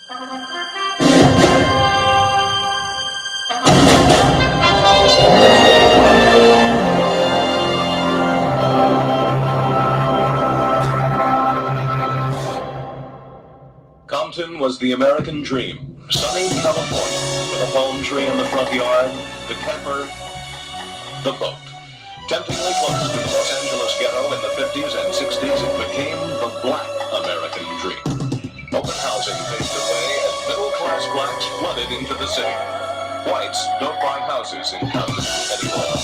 Compton was the American dream. Sunny California, with a palm tree in the front yard, the camper, the boat. Temptingly close to the Los Angeles ghetto in the 50s and 60s, it became the Black American dream. Open housing paved the way, and middle-class blacks flooded into the city. Whites don't buy houses in Compton anymore.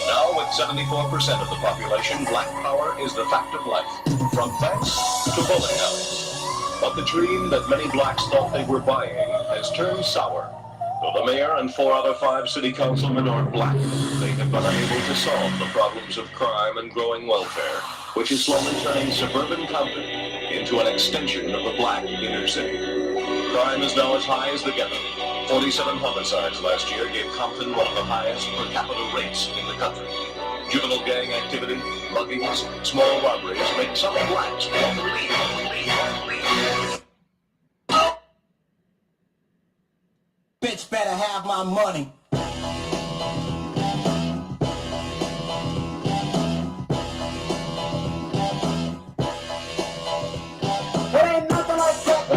Now, with 74% of the population, black power is the fact of life, from banks to bowling alleys. But the dream that many blacks thought they were buying has turned sour. Though the mayor and 4 other 5 city councilmen are black, they have been unable to solve the problems of crime and growing welfare, which is slowly turning suburban Compton into an extension of the black inner city. Crime is now as high as the ghetto. 47 homicides last year gave Compton one of the highest per capita rates in the country. Juvenile gang activity, muggings, small robberies make some blacks want to leave. Bitch better have my money. It ain't nothing like that.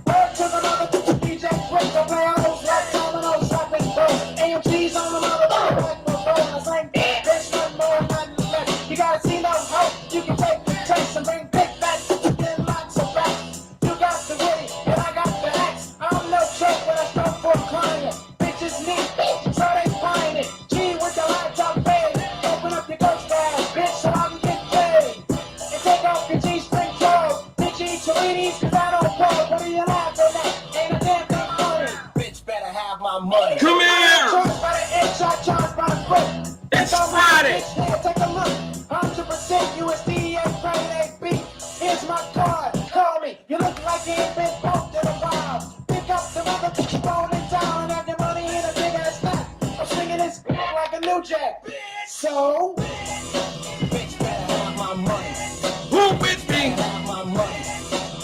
Word to the mother, DJ Quick, the play all those rap dominoes, shopping bros. AMG's on the mother, back for bonus. Ain't bitch, nothing more, nothing less. You gotta see those hoes, you can take the chase and bring big backs, get lots of backs. You got the witty, and I got the axe. I'm no joke when I start for a client. Bitches need, so they find it. G with the laptop fade. Open up your ghost bag, bitch, so I can get paid. And take off your G-string clothes. Bitch, eat your Wheaties, cause I don't pose. What are you laughing at? Ain't a damn thing funny. Bitch better have my money. Come here! Charged by the inch, I charge by the foot. It's Friday! Bitch, here, take a look. 100% USDA Friday beat. Here's my card, call me. You look like you ain't been bumped in a while. Pick up the mother, rolling down, and have your money in a big ass stack. I'm swinging this like a new jack. So, bitch better have my money. Who with me? Have my money.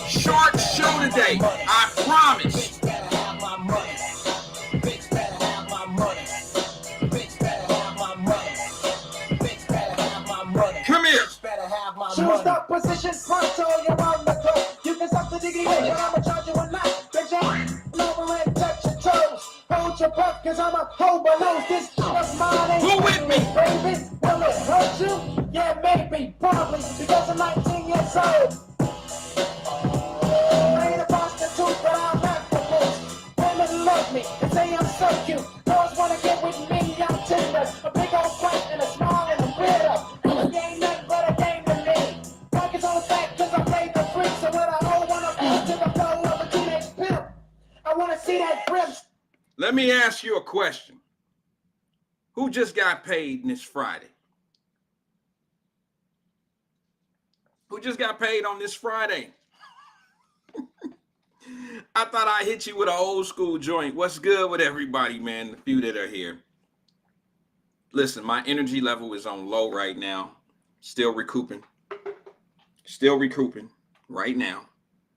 Short show today, I promise. Bitch better have my money. Bitch better have my money. Bitch better have my money. Bitch better have my money. Come here. Bitch better have my money. Choose the position pronto, you're on the go. You can stop the diggity, but I'ma charge you a knot. Bitch, I'm over and touch your toes. Hold your breath, cause I'm a hoe below. This was mine. Who with me? Baby, will it hurt you? Yeah, maybe, probably, because I'm 19 years old. I ain't a prostitute, but I'll have the most. Women love me and say I'm so cute. Girls wanna get with me, I'm tender. A big old flat and a small and a weirdo. You ain't nothing but a game to me. Pockets on the back cause I played the freak. So what I owe wanna be to the flow of a teenage pimp. I wanna see that grim. Let me ask you a question. Who just got paid this Friday? Who just got paid on this Friday? I thought I'd hit you with an old school joint. What's good with everybody, man? The few that are here. Listen, my energy level is on low right now. Still recouping. Still recouping right now.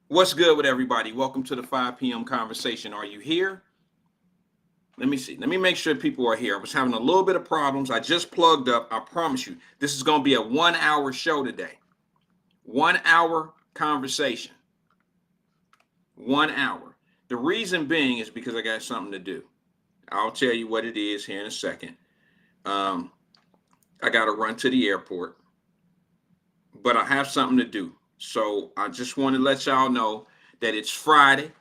What's good with everybody? Welcome to the 5 p.m. conversation. Are you here? Let me see. Let me make sure people are here. I was having a little bit of problems. I just plugged up. I promise you, this is going to be a 1-hour show today. 1 hour conversation. 1 hour. The reason being is because I got something to do. I'll tell you what it is here in a second. I got to run to the airport, but I have something to do. So I just want to let y'all know that it's Friday.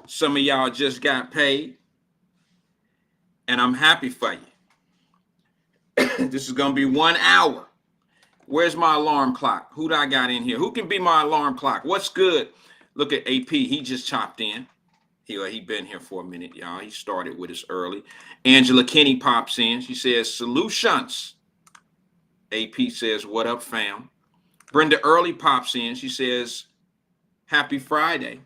Some of y'all just got paid, and I'm happy for you. This is going to be 1 hour. Where's my alarm clock? Who do I got in here? Who can be my alarm clock? What's good? Look at AP. He just chopped in. He been here for a minute, y'all. He started with us early. Angela Kinney pops in. She says, solutions. AP says, what up, fam? Brenda Early pops in. She says, happy Friday.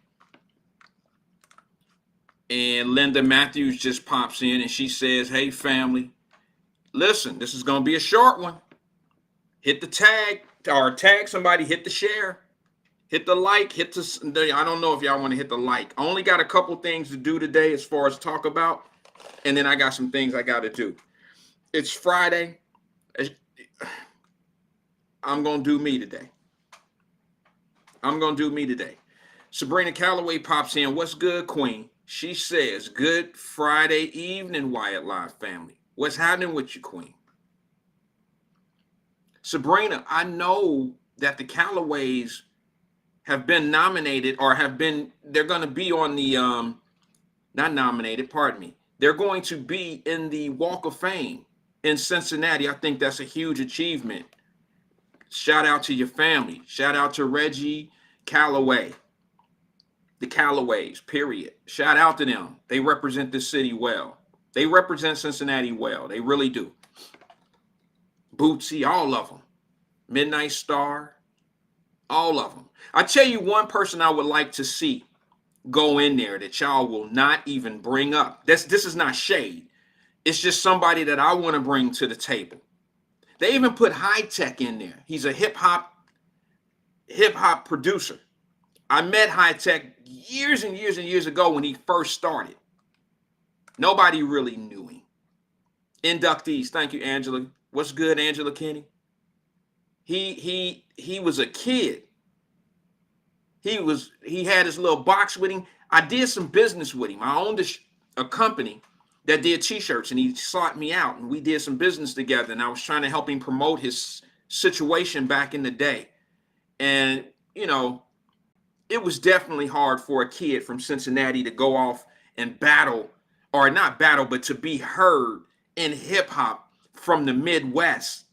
And Linda Matthews just pops in and she says, hey, family. Listen, this is going to be a short one. Hit the tag or tag somebody, hit the share. Hit the like, I don't know if y'all want to hit the like. I only got a couple things to do today as far as talk about, and then I got some things I got to do. It's Friday. I'm going to do me today. Sabrina Calloway pops in. What's good, Queen? She says, good Friday evening, Wyatt-Live family. What's happening with you, Queen? Sabrina, I know that the Callaways have been nominated or they're going to be on the, not nominated, pardon me. They're going to be in the Walk of Fame in Cincinnati. I think that's a huge achievement. Shout out to your family. Shout out to Reggie Calloway. The Callaways, period. Shout out to them. They represent this city well. They represent Cincinnati well. They really do. Bootsy, all of them. Midnight Star, all of them. I tell you one person I would like to see go in there that y'all will not even bring up. This is not shade. It's just somebody that I want to bring to the table. They even put High Tech in there. He's a hip hop producer. I met High Tech years and years and years ago when he first started. Nobody really knew him. Inductees, thank you, Angela. What's good, Angela Kenny? He was a kid. He had his little box with him. I did some business with him. I owned a company that did t-shirts, and he sought me out, and we did some business together, and I was trying to help him promote his situation back in the day. And, you know, it was definitely hard for a kid from Cincinnati to go off and battle, or not battle, but to be heard in hip hop from the Midwest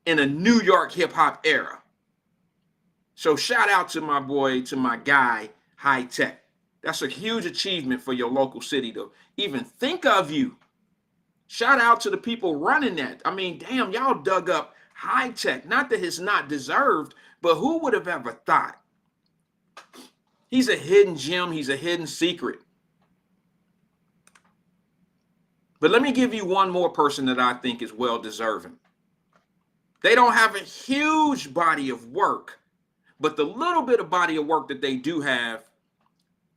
in a New York hip hop era. So shout out to my boy, to my guy, High Tech. That's a huge achievement for your local city to even think of you. Shout out to the people running that. I mean, damn, y'all dug up High Tech. Not that it's not deserved, but who would have ever thought? He's a hidden gem. He's a hidden secret. But let me give you one more person that I think is well deserving. They don't have a huge body of work, but the little bit of body of work that they do have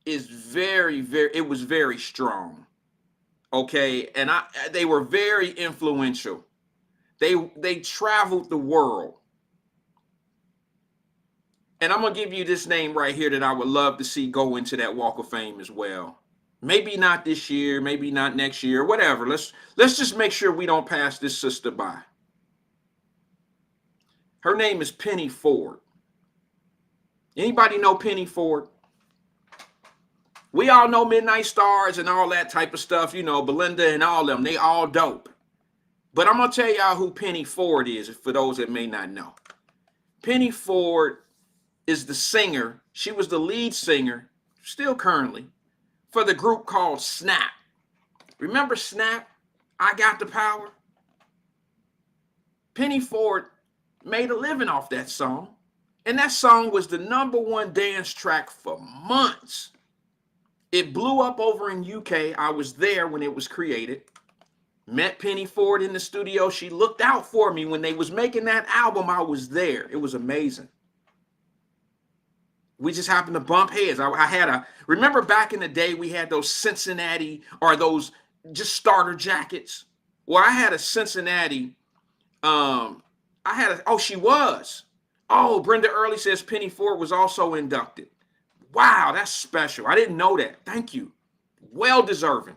is it was very strong. Okay. And they were very influential. They traveled the world. And I'm going to give you this name right here that I would love to see go into that Walk of Fame as well. Maybe not this year, maybe not next year, whatever. Let's just make sure we don't pass this sister by. Her name is Penny Ford. Anybody know Penny Ford? We all know Midnight Stars and all that type of stuff, you know, Belinda and all them, they all dope. But I'm going to tell y'all who Penny Ford is, for those that may not know. Penny Ford is the singer. She was the lead singer, still currently, for the group called Snap. Remember Snap? I Got the Power? Penny Ford made a living off that song. And that song was the #1 dance track for months. It blew up over in UK. I was there when it was created. Met Penny Ford in the studio. She looked out for me when they was making that album. I was there. It was amazing. We just happened to bump heads. Remember back in the day, we had those Cincinnati or those just starter jackets. Well, I had a Cincinnati. She was. Oh, Brenda Early says Penny Ford was also inducted. Wow, that's special. I didn't know that. Thank you. Well deserving.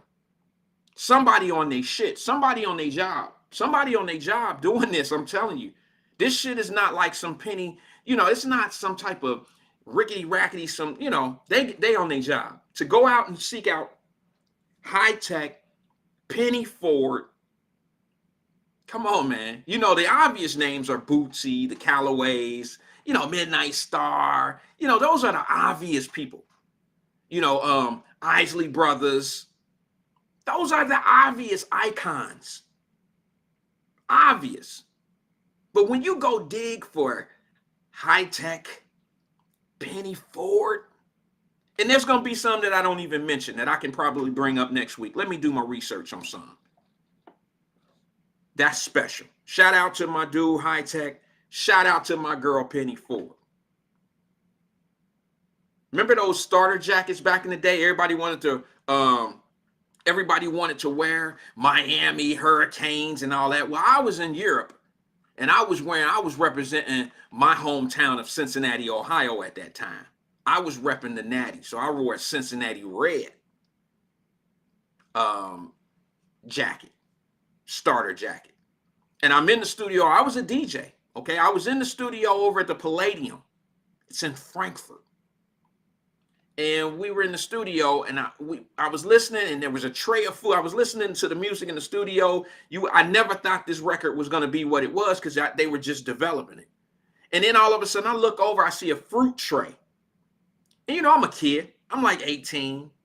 Somebody on their shit. Somebody on their job. Somebody on their job doing this, I'm telling you. This shit is not like some penny, it's not some type of rickety rackety, they on their job. To go out and seek out High Tech, Penny Ford. Come on, man. The obvious names are Bootsy, the Callaways, Midnight Star. Those are the obvious people. Isley Brothers. Those are the obvious icons. Obvious. But when you go dig for High Tech, Penny Ford, and there's going to be some that I don't even mention that I can probably bring up next week. Let me do my research on some. That's special. Shout out to my dude, High Tech. Shout out to my girl, Penny Ford. Remember those starter jackets back in the day? Everybody wanted to wear Miami Hurricanes and all that. Well, I was in Europe and I was representing my hometown of Cincinnati, Ohio at that time. I was repping the Natty. So I wore a Cincinnati red jacket, starter jacket. And I'm in the studio. I was a DJ. Okay. I was in the studio over at the Palladium. It's in Frankfurt. And we were in the studio, and I was listening, and there was a tray of food. I was listening to the music in the studio. I never thought this record was going to be what it was because they were just developing it. And then all of a sudden, I look over, I see a fruit tray. And you know, I'm a kid. I'm like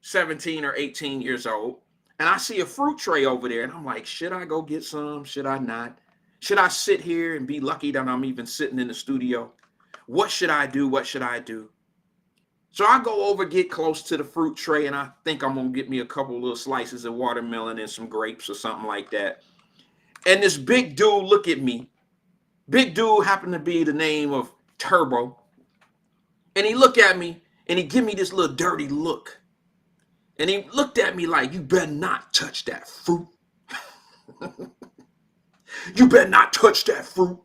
17 or 18 years old. And I see a fruit tray over there, and I'm like, should I go get some? Should I not? Should I sit here and be lucky that I'm even sitting in the studio? What should I do? What should I do? So I go over, get close to the fruit tray, and I think I'm going to get me a couple little slices of watermelon and some grapes or something like that. And this big dude look at me. Big dude happened to be the name of Turbo. And he looked at me, and he give me this little dirty look. And he looked at me like, you better not touch that fruit. You better not touch that fruit.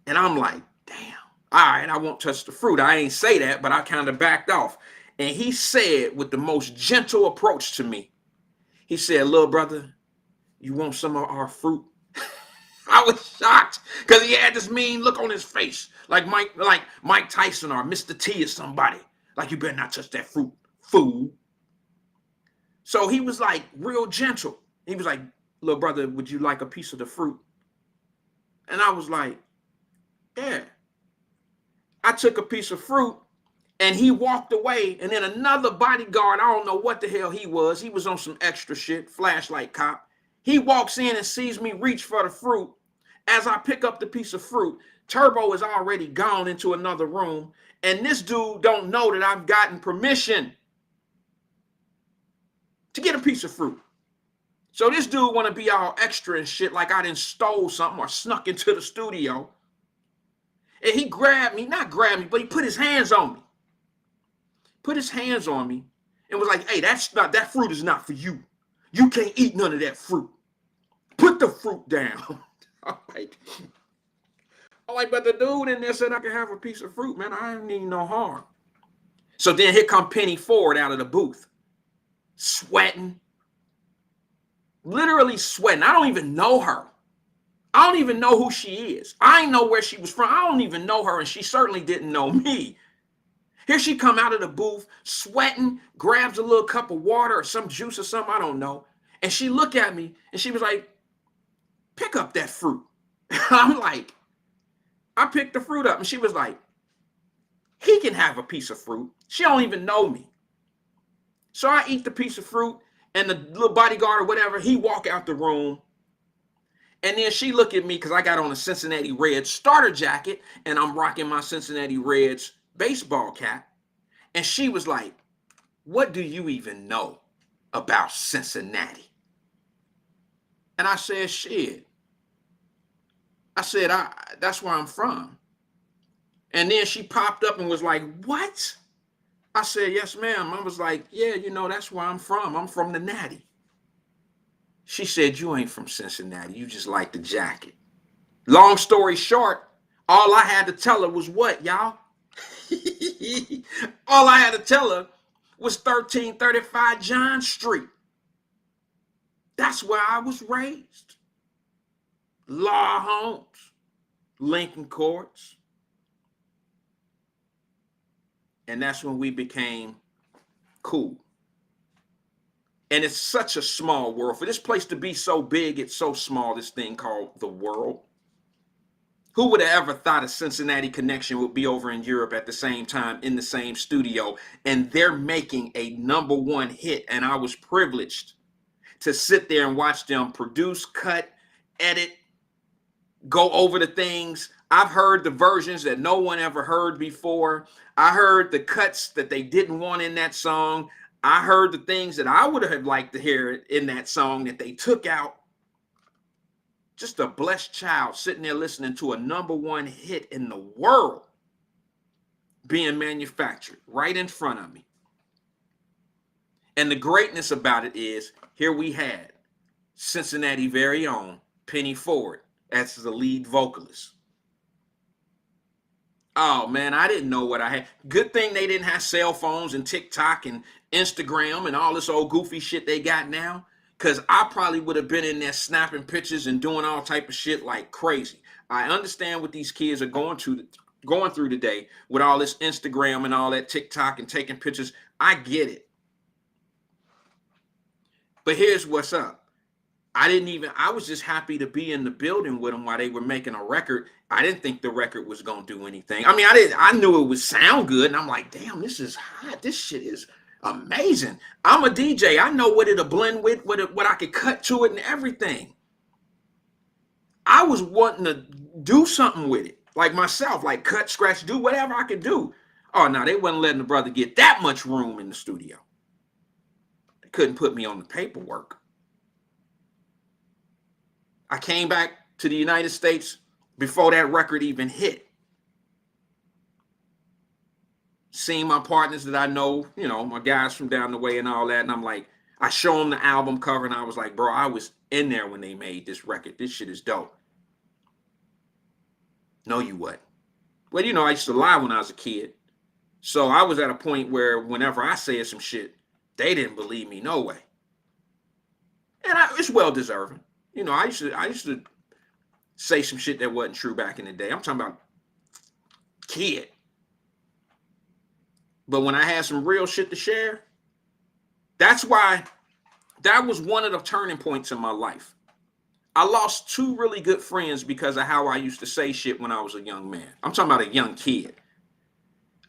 And I'm like, damn. All right, I won't touch the fruit. I ain't say that, but I kind of backed off. And he said with the most gentle approach to me, he said, little brother, you want some of our fruit? I was shocked because he had this mean look on his face, like Mike Tyson or Mr. T or somebody. Like, you better not touch that fruit, fool. So he was like real gentle. He was like, little brother, would you like a piece of the fruit? And I was like, yeah. I took a piece of fruit and he walked away. And then another bodyguard, I don't know what the hell he was. He was on some extra shit, flashlight cop. He walks in and sees me reach for the fruit. As I pick up the piece of fruit, Turbo is already gone into another room. And this dude don't know that I've gotten permission to get a piece of fruit. So this dude want to be all extra and shit like I done stole something or snuck into the studio. And he not grabbed me, but he put his hands on me. Put his hands on me and was like, hey, that fruit is not for you. You can't eat none of that fruit. Put the fruit down. I'm like, but the dude in there said I could have a piece of fruit, man. I didn't need no harm. So then here come Penny Ford out of the booth, sweating, literally sweating. I don't even know her. I don't even know who she is. I ain't know where she was from. I don't even know her, and she certainly didn't know me. Here she come out of the booth, sweating, grabs a little cup of water or some juice or something, I don't know. And she looked at me, and she was like, pick up that fruit. I'm like, I picked the fruit up, and she was like, he can have a piece of fruit. She don't even know me. So I eat the piece of fruit, and the little bodyguard or whatever, he walk out the room. And then she looked at me because I got on a Cincinnati Reds starter jacket and I'm rocking my Cincinnati Reds baseball cap. And she was like, what do you even know about Cincinnati? And I said, shit. I said, that's where I'm from. And then she popped up and was like, what? I said, yes, ma'am. I was like, yeah, that's where I'm from. I'm from the Natty. She said, you ain't from Cincinnati. You just like the jacket. Long story short, all I had to tell her was what, y'all? All I had to tell her was 1335 John Street. That's where I was raised. Law homes, Lincoln Courts. And that's when we became cool. And it's such a small world. For this place to be so big, it's so small, this thing called the world. Who would have ever thought a Cincinnati connection would be over in Europe at the same time in the same studio, and they're making a #1 hit, and I was privileged to sit there and watch them produce, cut, edit, go over the things. I've heard the versions that no one ever heard before. I heard the cuts that they didn't want in that song. I heard the things that I would have liked to hear in that song that they took out. Just a blessed child sitting there listening to a #1 hit in the world being manufactured right in front of me. And the greatness about it is, here we had Cincinnati very own Penny Ford as the lead vocalist. Oh man, I didn't know what I had. Good thing they didn't have cell phones and TikTok and Instagram and all this old goofy shit they got now. Cause I probably would have been in there snapping pictures and doing all type of shit like crazy. I understand what these kids are going through today with all this Instagram and all that TikTok and taking pictures. I get it. But here's what's up. I was just happy to be in the building with them while they were making a record. I didn't think the record was going to do anything. I mean, I knew it would sound good. And I'm like, damn, this is hot. This shit is amazing. I'm a DJ. I know what it'll blend with, what I could cut to it and everything. I was wanting to do something with it. Like myself, like cut, scratch, do whatever I could do. Oh, no, they wasn't letting the brother get that much room in the studio. They couldn't put me on the paperwork. I came back to the United States before that record even hit. Seeing my partners that I know, my guys from down the way and all that. And I'm like, I show them the album cover and I was like, bro, I was in there when they made this record. This shit is dope. No, you what? Well, I used to lie when I was a kid. So I was at a point where whenever I said some shit, they didn't believe me. No way. And it's well deserving. I used to say some shit that wasn't true back in the day. I'm talking about kid. But when I had some real shit to share, that's why that was one of the turning points in my life. I lost 2 really good friends because of how I used to say shit when I was a young man. I'm talking about a young kid.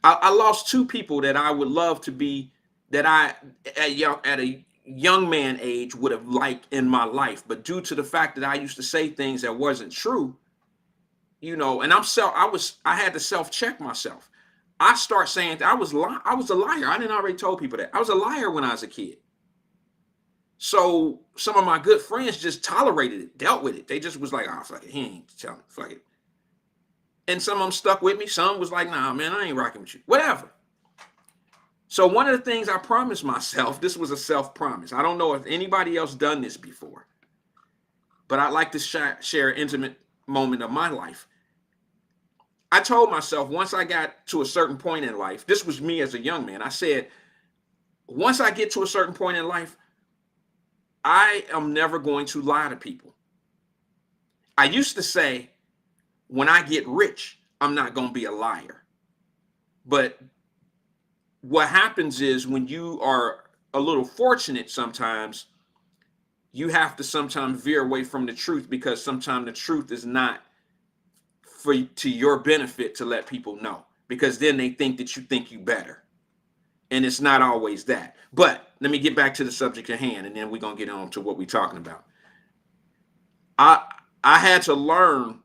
I lost 2 people that I would love to be, that I, at a young man age, would have liked in my life. But due to the fact that I used to say things that wasn't true, and I had to self-check myself. I start saying I was a liar. I didn't already told people that. I was a liar when I was a kid. So some of my good friends just tolerated it, dealt with it. They just was like, oh, fuck it. He ain't telling, fuck it. And some of them stuck with me. Some was like, nah, man, I ain't rocking with you. Whatever. So one of the things I promised myself, this was a self-promise. I don't know if anybody else done this before, but I'd like to share an intimate moment of my life. I told myself once I got to a certain point in life, this was me as a young man. I said, once I get to a certain point in life, I am never going to lie to people. I used to say, when I get rich, I'm not going to be a liar. But what happens is when you are a little fortunate sometimes, you have to sometimes veer away from the truth, because sometimes the truth is not to your benefit to let people know, because then they think that you think you better. And it's not always that. But let me get back to the subject at hand, and then we're going to get on to what we're talking about. I had to learn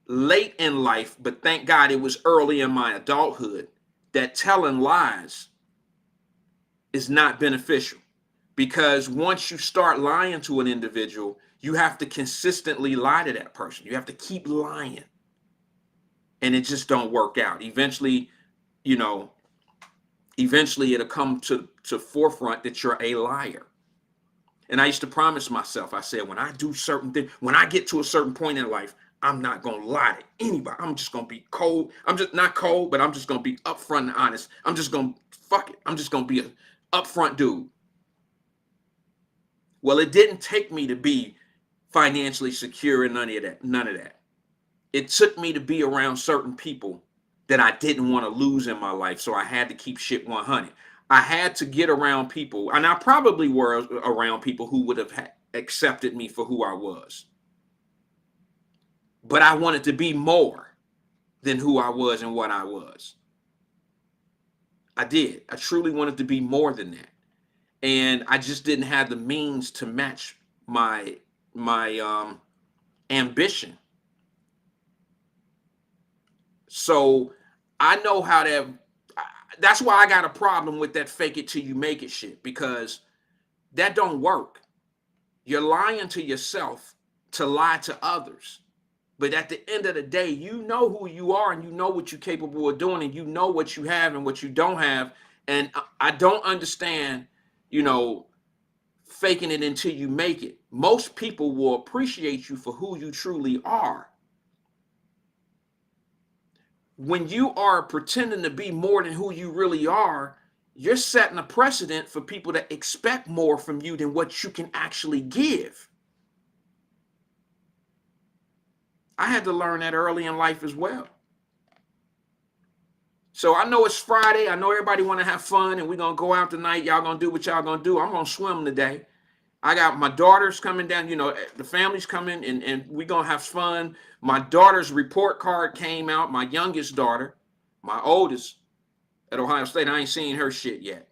late in life, but thank God it was early in my adulthood, that telling lies is not beneficial. Because once you start lying to an individual, you have to consistently lie to that person. You have to keep lying. And it just don't work out. Eventually, it'll come to forefront that you're a liar. And I used to promise myself, I said, when I do certain things, when I get to a certain point in life, I'm not going to lie to anybody. I'm just going to be cold. I'm just not cold, but I'm just going to be upfront and honest. I'm just going to fuck it. I'm just going to be an upfront dude. Well, it didn't take me to be financially secure and none of that. It took me to be around certain people that I didn't want to lose in my life. So I had to keep shit 100. I had to get around people, and I probably were around people who would have accepted me for who I was. But I wanted to be more than who I was and what I was. I did. I truly wanted to be more than that. And I just didn't have the means to match my ambition. So I know how that's why I got a problem with that fake it till you make it shit, because that don't work. You're lying to yourself to lie to others. But at the end of the day, you know who you are and you know what you're capable of doing and you know what you have and what you don't have. And I don't understand, you know, faking it until you make it. Most people will appreciate you for who you truly are. When you are pretending to be more than who you really are, you're setting a precedent for people to expect more from you than what you can actually give. I had to learn that early in life as well. So I know it's Friday. I know everybody want to have fun and we're going to go out tonight. Y'all going to do what y'all going to do. I'm going to swim today. I got my daughters coming down, you know, the family's coming and we're going to have fun. My daughter's report card came out, my youngest daughter, my oldest at Ohio State. I ain't seen her shit yet.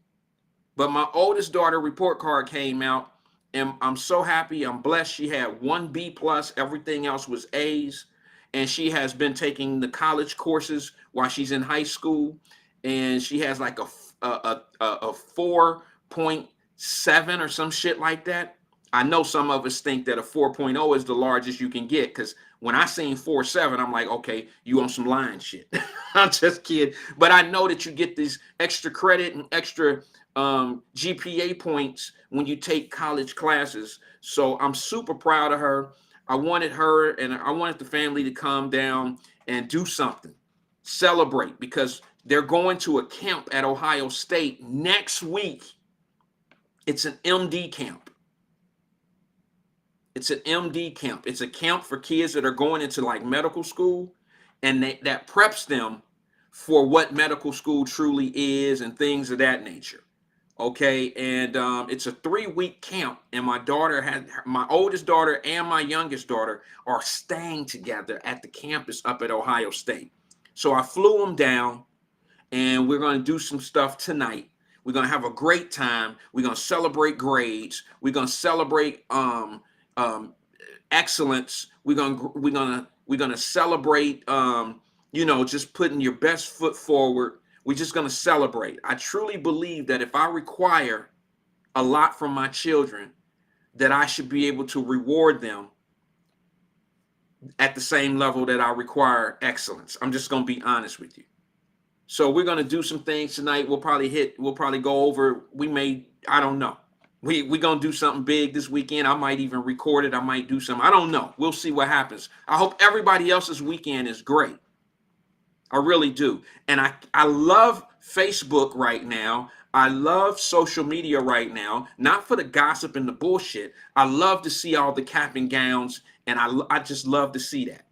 But my oldest daughter report card came out and I'm so happy. I'm blessed. She had 1 B plus. Everything else was A's. And she has been taking the college courses while she's in high school. And she has like a 4.7 or some shit like that. I know some of us think that a 4.0 is the largest you can get because when I seen 4.7, I'm like, okay, you on some lying shit. I'm just kidding. But I know that you get these extra credit and extra GPA points when you take college classes. So I'm super proud of her. I wanted her and I wanted the family to come down and do something, celebrate, because they're going to a camp at Ohio State next week. It's an MD camp. It's an MD camp. It's a camp for kids that are going into like medical school, and that preps them for what medical school truly is and things of that nature. Okay, and it's a 3-week camp, and my oldest daughter and my youngest daughter are staying together at the campus up at Ohio State. So I flew them down, and we're going to do some stuff tonight. We're going to have a great time. We're going to celebrate grades. We're going to celebrate excellence. We're gonna celebrate you know, just putting your best foot forward. We're just gonna celebrate. I truly believe that if I require a lot from my children, that I should be able to reward them at the same level that I require excellence. I'm just gonna be honest with you. So we're gonna do some things tonight. We'll probably go over. I don't know. We're going to do something big this weekend. I might even record it. I might do something. I don't know. We'll see what happens. I hope everybody else's weekend is great. I really do. And I love Facebook right now. I love social media right now. Not for the gossip and the bullshit. I love to see all the cap and gowns. And I just love to see that.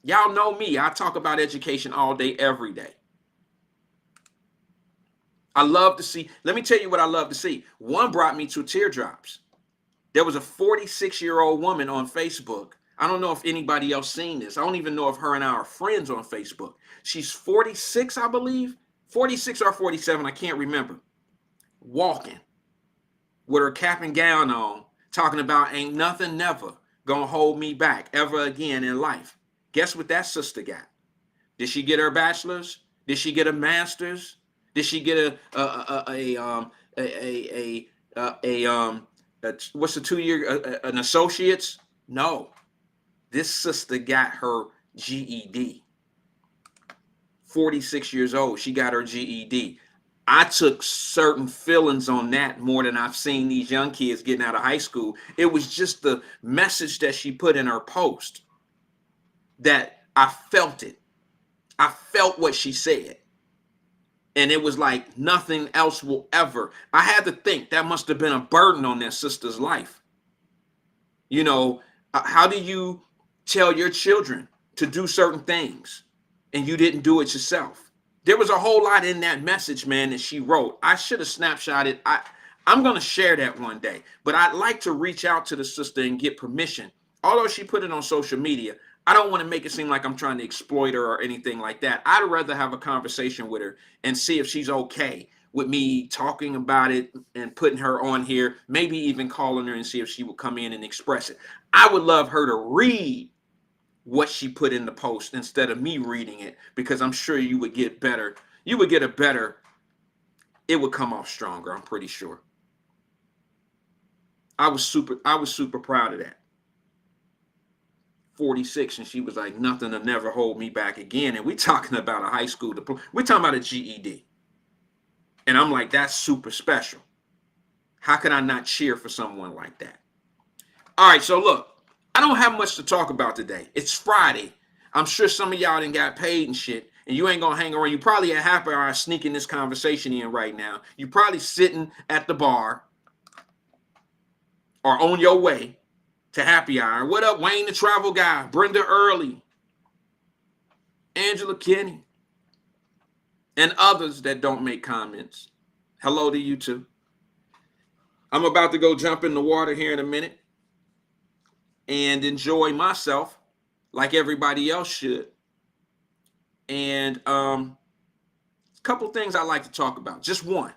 Y'all know me. I talk about education all day, every day. I love to see. Let me tell you what I love to see. One brought me to teardrops. There was a 46-year-old woman on Facebook. I don't know if anybody else seen this. I don't even know if her and I are friends on Facebook. She's 46, I believe. 46 or 47, I can't remember. Walking with her cap and gown on, talking about ain't nothing never gonna hold me back ever again in life. Guess what that sister got? Did she get her bachelor's? Did she get a master's? Did she get what's the 2-year an associate's? No. This sister got her GED. 46 years old. She got her GED. I took certain feelings on that more than I've seen these young kids getting out of high school. It was just the message that she put in her post that I felt it. I felt what she said. And it was like nothing else will ever. I had to think that must have been a burden on that sister's life. You know, how do you tell your children to do certain things and you didn't do it yourself? There was a whole lot in that message, man, that she wrote. I should have snapshotted. I'm going to share that one day. But I'd like to reach out to the sister and get permission. Although she put it on social media, I don't want to make it seem like I'm trying to exploit her or anything like that. I'd rather have a conversation with her and see if she's okay with me talking about it and putting her on here, maybe even calling her and see if she would come in and express it. I would love her to read what she put in the post instead of me reading it, because I'm sure you would get better. You would get a better, it would come off stronger, I'm pretty sure. I was super proud of that. 46, and she was like, nothing will never hold me back again. And we're talking about a high school diploma. We're talking about a GED. And I'm like, that's super special. How could I not cheer for someone like that? All right, so look, I don't have much to talk about today. It's Friday. I'm sure some of y'all done got paid and shit, and you ain't gonna hang around. You probably at happy hour sneaking this conversation in right now. You probably sitting at the bar or on your way to happy hour. What up, Wayne the travel guy, Brenda Early, Angela Kinney, and others that don't make comments. Hello to you too. I'm about to go jump in the water here in a minute and enjoy myself like everybody else should. And a couple things I like to talk about. Just one.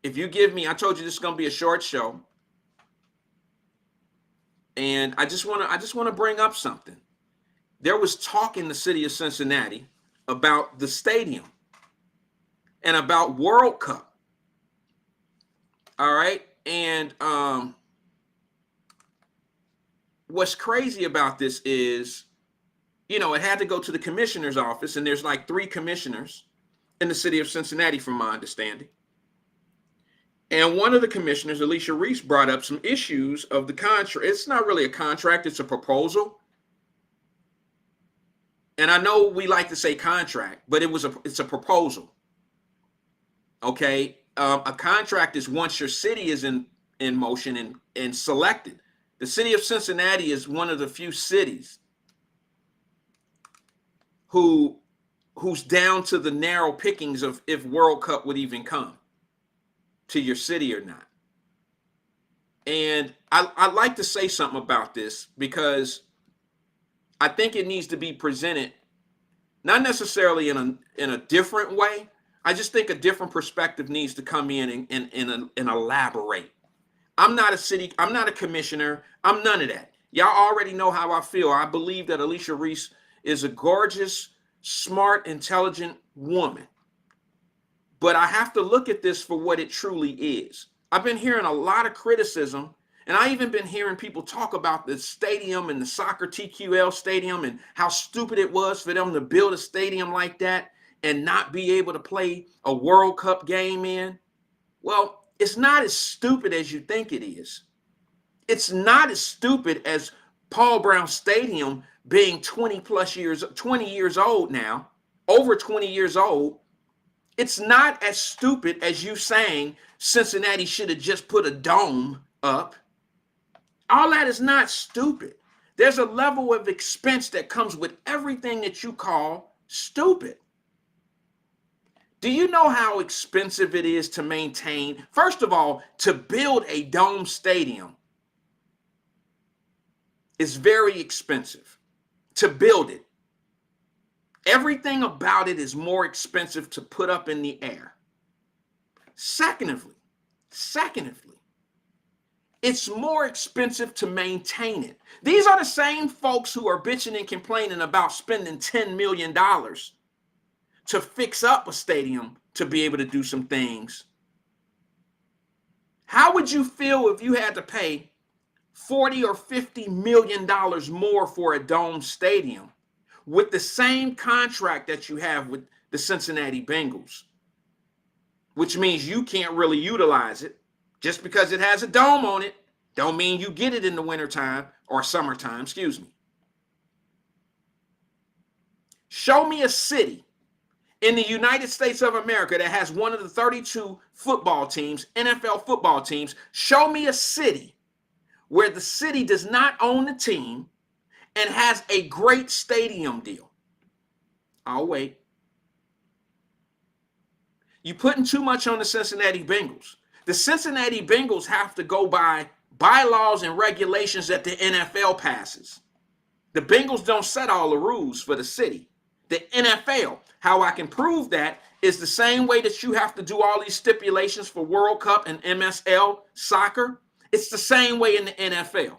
If you give me, I told you this is going to be a short show. And I just want to bring up something. There was talk in the city of Cincinnati about the stadium and about World Cup. All right? And what's crazy about this is, you know, it had to go to the commissioner's office, and there's like 3 commissioners in the city of Cincinnati, from my understanding. And one of the commissioners, Alicia Reese, brought up some issues of the contract. It's not really a contract, it's a proposal. And I know we like to say contract, but it's a proposal. Okay? A contract is once your city is in motion and selected. The city of Cincinnati is one of the few cities who's down to the narrow pickings of if World Cup would even come to your city or not. And I'd like to say something about this, because I think it needs to be presented not necessarily in a different way. I just think a different perspective needs to come in and elaborate. I'm not a commissioner. I'm none of that. Y'all already know how I feel. I believe that Alicia Reese is a gorgeous, smart, intelligent woman. But I have to look at this for what it truly is. I've been hearing a lot of criticism, and I even been hearing people talk about the stadium and the soccer TQL stadium and how stupid it was for them to build a stadium like that and not be able to play a World Cup game in. Well, it's not as stupid as you think it is. It's not as stupid as Paul Brown Stadium being 20 years old now, over 20 years old. It's not as stupid as you saying Cincinnati should have just put a dome up. All that is not stupid. There's a level of expense that comes with everything that you call stupid. Do you know how expensive it is to maintain? First of all, to build a dome stadium is very expensive. To build it. Everything about it is more expensive to put up in the air. Secondly, it's more expensive to maintain it. These are the same folks who are bitching and complaining about spending $10 million to fix up a stadium to be able to do some things. How would you feel if you had to pay $40 or $50 million more for a dome stadium with the same contract that you have with the Cincinnati Bengals, which means you can't really utilize it? Just because it has a dome on it, don't mean you get it in the wintertime or summertime, excuse me. Show me a city in the United States of America that has one of the 32 football teams, NFL football teams. Show me a city where the city does not own the team and has a great stadium deal. I'll wait. You're putting too much on the Cincinnati Bengals. The Cincinnati Bengals have to go by bylaws and regulations that the NFL passes. The Bengals don't set all the rules for the city. The NFL, how I can prove that is the same way that you have to do all these stipulations for World Cup and MSL soccer. It's the same way in the NFL.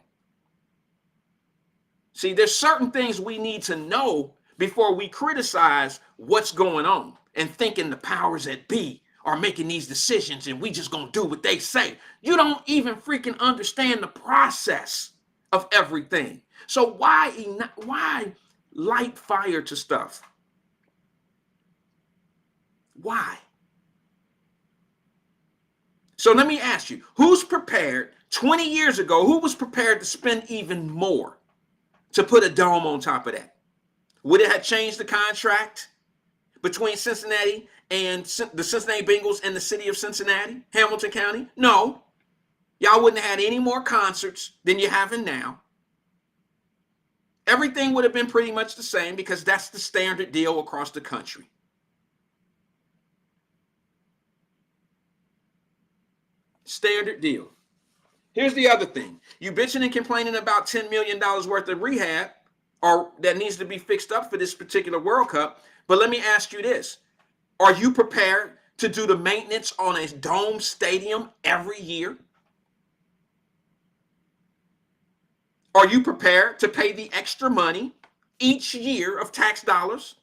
See, there's certain things we need to know before we criticize what's going on and thinking the powers that be are making these decisions and we just gonna do what they say. You don't even freaking understand the process of everything. So why light fire to stuff? Why? So let me ask you, who's prepared 20 years ago, who was prepared to spend even more to put a dome on top of that? Would it have changed the contract between Cincinnati and the Cincinnati Bengals and the city of Cincinnati, Hamilton County? No. Y'all wouldn't have had any more concerts than you're having now. Everything would have been pretty much the same because that's the standard deal across the country. Standard deal. Here's the other thing. You bitching and complaining about $10 million worth of rehab or that needs to be fixed up for this particular World Cup. But let me ask you this. Are you prepared to do the maintenance on a dome stadium every year? Are you prepared to pay the extra money each year of tax dollars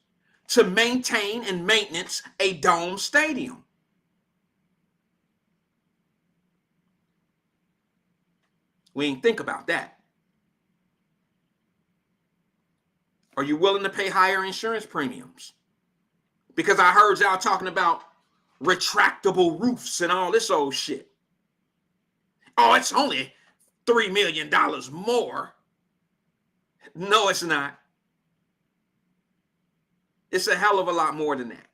to maintain and maintenance a dome stadium? We ain't think about that. Are you willing to pay higher insurance premiums? Because I heard y'all talking about retractable roofs and all this old shit. Oh, it's only $3 million more. No, it's not. It's a hell of a lot more than that.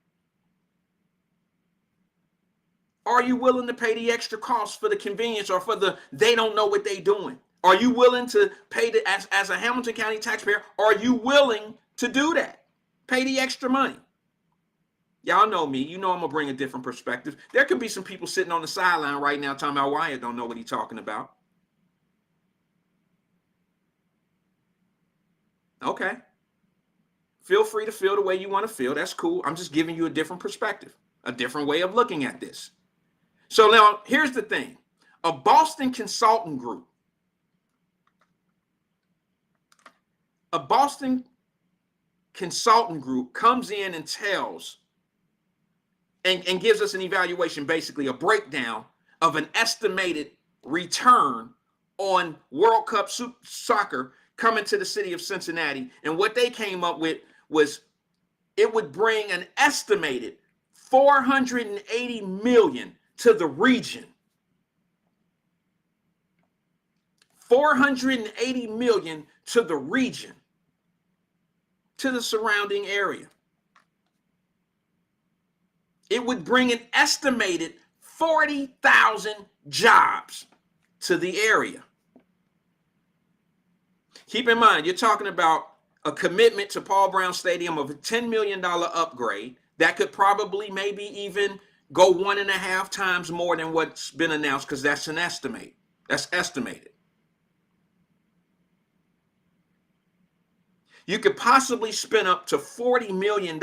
Are you willing to pay the extra cost for the convenience or for they don't know what they're doing? Are you willing to pay as a Hamilton County taxpayer? Are you willing to do that? Pay the extra money. Y'all know me. You know I'm going to bring a different perspective. There could be some people sitting on the sideline right now talking about Wyatt don't know what he's talking about. Okay. Feel free to feel the way you want to feel. That's cool. I'm just giving you a different perspective, a different way of looking at this. So now here's the thing. A Boston consultant group, comes in and tells and gives us an evaluation, basically a breakdown of an estimated return on World Cup soccer coming to the city of Cincinnati. And what they came up with was it would bring an estimated $480 million to the region. $480 million to the region, to the surrounding area. It would bring an estimated 40,000 jobs to the area. Keep in mind, you're talking about a commitment to Paul Brown Stadium of a $10 million upgrade that could probably maybe even go 1.5 times more than what's been announced, because that's an estimate. That's estimated. You could possibly spend up to $40 million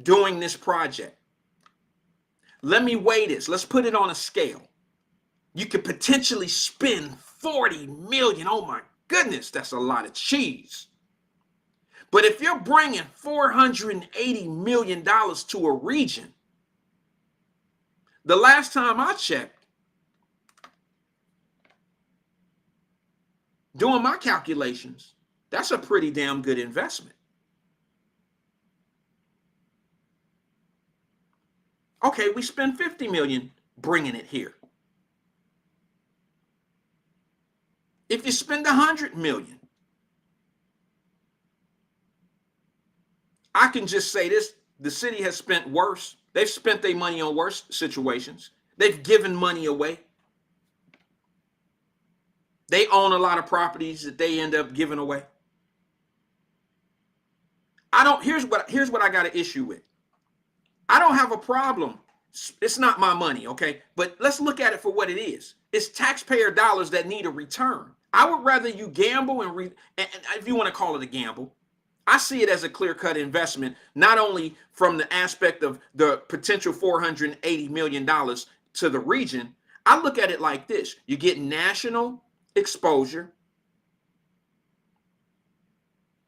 doing this project. Let me weigh this. Let's put it on a scale. You could potentially spend $40 million. Oh my goodness, that's a lot of cheese. But if you're bringing $480 million to a region, the last time I checked, doing my calculations, that's a pretty damn good investment. Okay, we spend $50 million bringing it here. If you spend $100 million, I can just say this, the city has spent worse. They've spent their money on worse situations. They've given money away. They own a lot of properties that they end up giving away. Here's what I got an issue with. I don't have a problem. It's not my money, okay? But let's look at it for what it is. It's taxpayer dollars that need a return. I would rather you gamble and if you want to call it a gamble, I see it as a clear-cut investment, not only from the aspect of the potential $480 million to the region. I look at it like this. You get national exposure.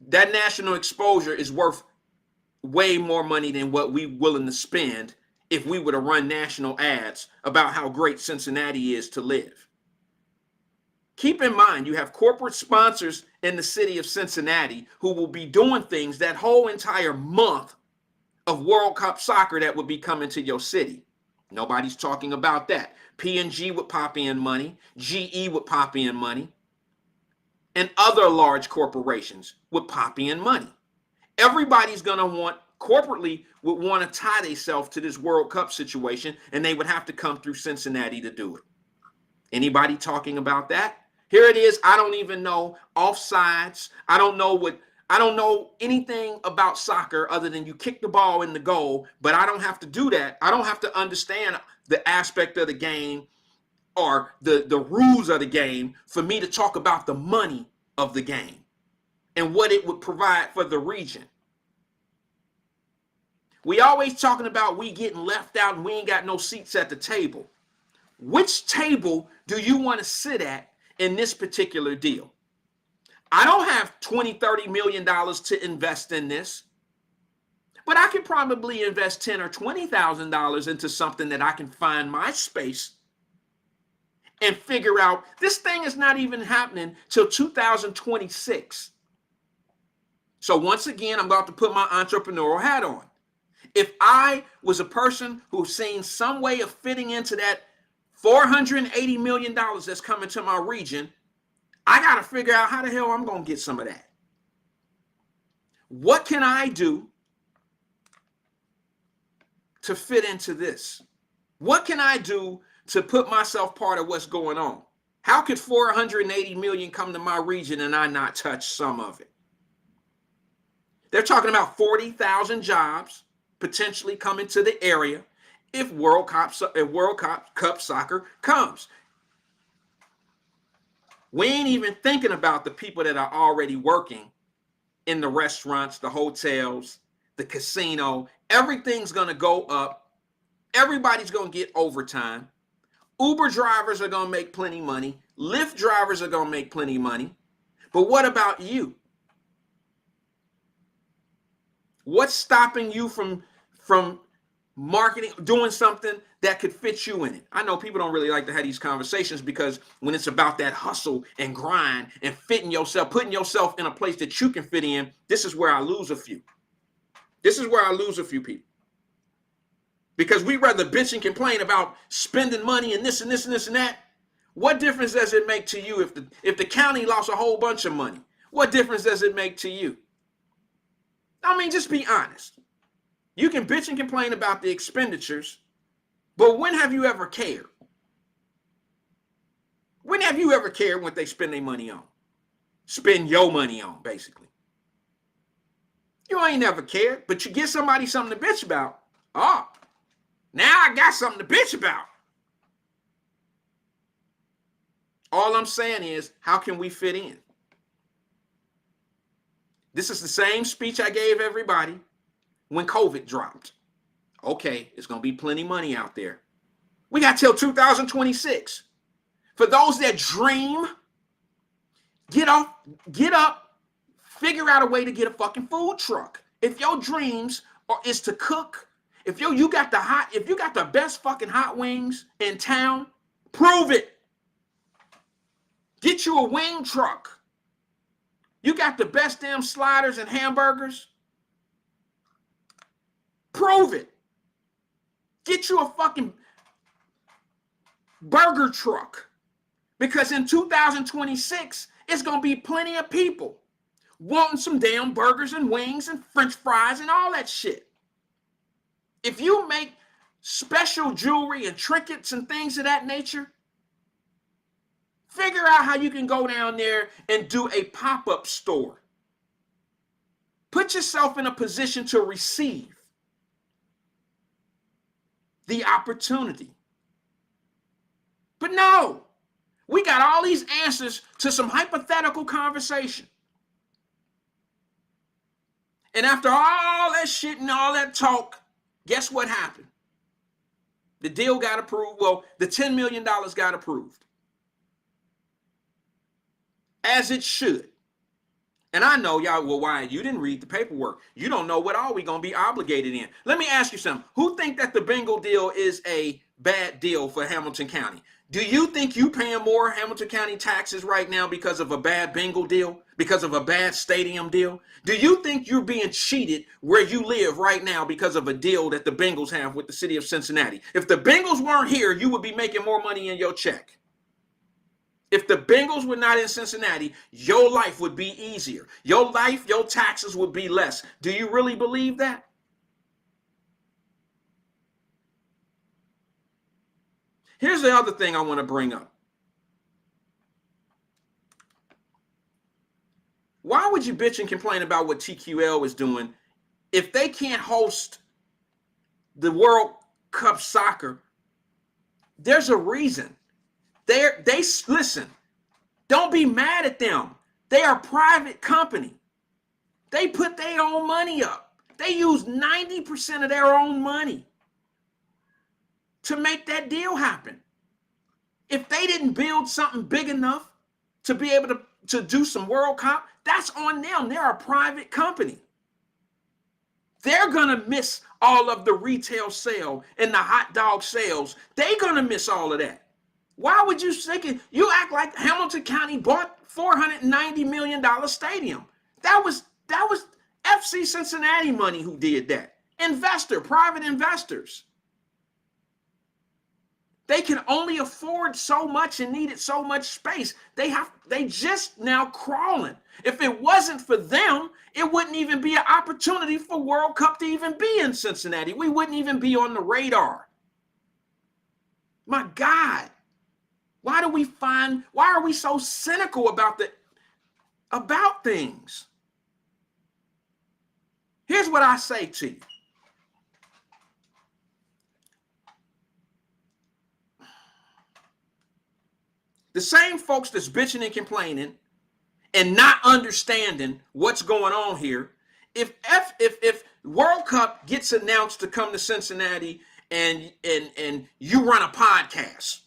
That national exposure is worth way more money than what we willing to spend if we were to run national ads about how great Cincinnati is to live. Keep in mind, you have corporate sponsors in the city of Cincinnati who will be doing things that whole entire month of World Cup soccer that would be coming to your city. Nobody's talking about that. P&G would pop in money. GE would pop in money. And other large corporations would pop in money. Everybody's going to want, corporately, would want to tie themselves to this World Cup situation, and they would have to come through Cincinnati to do it. Anybody talking about that? Here it is. I don't even know offsides. I don't know anything about soccer other than you kick the ball in the goal, but I don't have to do that. I don't have to understand the aspect of the game or the rules of the game for me to talk about the money of the game and what it would provide for the region. We always talking about we getting left out and we ain't got no seats at the table. Which table do you want to sit at in this particular deal? I don't have $20-30 million to invest in this, but I could probably invest $10,000 or $20,000 into something that I can find my space and figure out this thing is not even happening till 2026. So once again, I'm about to put my entrepreneurial hat on. If I was a person who's seen some way of fitting into that $480 million that's coming to my region, I got to figure out how the hell I'm going to get some of that. What can I do to fit into this? What can I do to put myself part of what's going on? How could 480 million come to my region and I not touch some of it? They're talking about 40,000 jobs potentially coming to the area if World Cup soccer comes. We ain't even thinking about the people that are already working in the restaurants, the hotels, the casino. Everything's going to go up. Everybody's going to get overtime. Uber drivers are going to make plenty money. Lyft drivers are going to make plenty money. But what about you? What's stopping you from marketing, doing something that could fit you in it? I know people don't really like to have these conversations because when it's about that hustle and grind and fitting yourself, putting yourself in a place that you can fit in, this is where I lose a few. This is where I lose a few people. Because we rather bitch and complain about spending money and this and this and this and that. What difference does it make to you if the county lost a whole bunch of money? What difference does it make to you? I mean, just be honest. You can bitch and complain about the expenditures, but when have you ever cared? When have you ever cared what they spend their money on? Spend your money on, basically. You ain't never cared, but you get somebody something to bitch about. Oh, now I got something to bitch about. All I'm saying is, how can we fit in? This is the same speech I gave everybody when COVID dropped. Okay, it's going to be plenty of money out there. We got till 2026. For those that dream, get up, figure out a way to get a fucking food truck. If your dreams is to cook, if you got the best fucking hot wings in town, prove it. Get you a wing truck. You got the best damn sliders and hamburgers. Prove it. Get you a fucking burger truck. Because in 2026, it's going to be plenty of people wanting some damn burgers and wings and french fries and all that shit. If you make special jewelry and trinkets and things of that nature, figure out how you can go down there and do a pop-up store. Put yourself in a position to receive the opportunity. But no, we got all these answers to some hypothetical conversation. And after all that shit and all that talk, guess what happened? The deal got approved. Well, the $10 million got approved. As it should. And I know y'all, well, why? You didn't read the paperwork. You don't know what all we going to be obligated in. Let me ask you something. Who think that the Bengal deal is a bad deal for Hamilton County? Do you think you paying more Hamilton County taxes right now because of a bad bingo deal? Because of a bad stadium deal? Do you think you're being cheated where you live right now because of a deal that the Bengals have with the city of Cincinnati? If the Bengals weren't here, you would be making more money in your check. If the Bengals were not in Cincinnati, your life would be easier. Your life, your taxes would be less. Do you really believe that? Here's the other thing I want to bring up. Why would you bitch and complain about what TQL is doing if they can't host the World Cup soccer? There's a reason. They listen. Don't be mad at them. They are a private company. They put their own money up. They use 90% of their own money to make that deal happen. If they didn't build something big enough to be able to do some World Cup, that's on them. They're a private company. They're going to miss all of the retail sale and the hot dog sales. They're going to miss all of that. Why would you think it? You act like Hamilton County bought $490 million stadium. That was FC Cincinnati money who did that. Private investors. They can only afford so much and needed so much space. They just now crawling. If it wasn't for them, it wouldn't even be an opportunity for World Cup to even be in Cincinnati. We wouldn't even be on the radar. My God. Why are we so cynical about things? Here's what I say to you. The same folks that's bitching and complaining and not understanding what's going on here, if World Cup gets announced to come to Cincinnati and you run a podcast,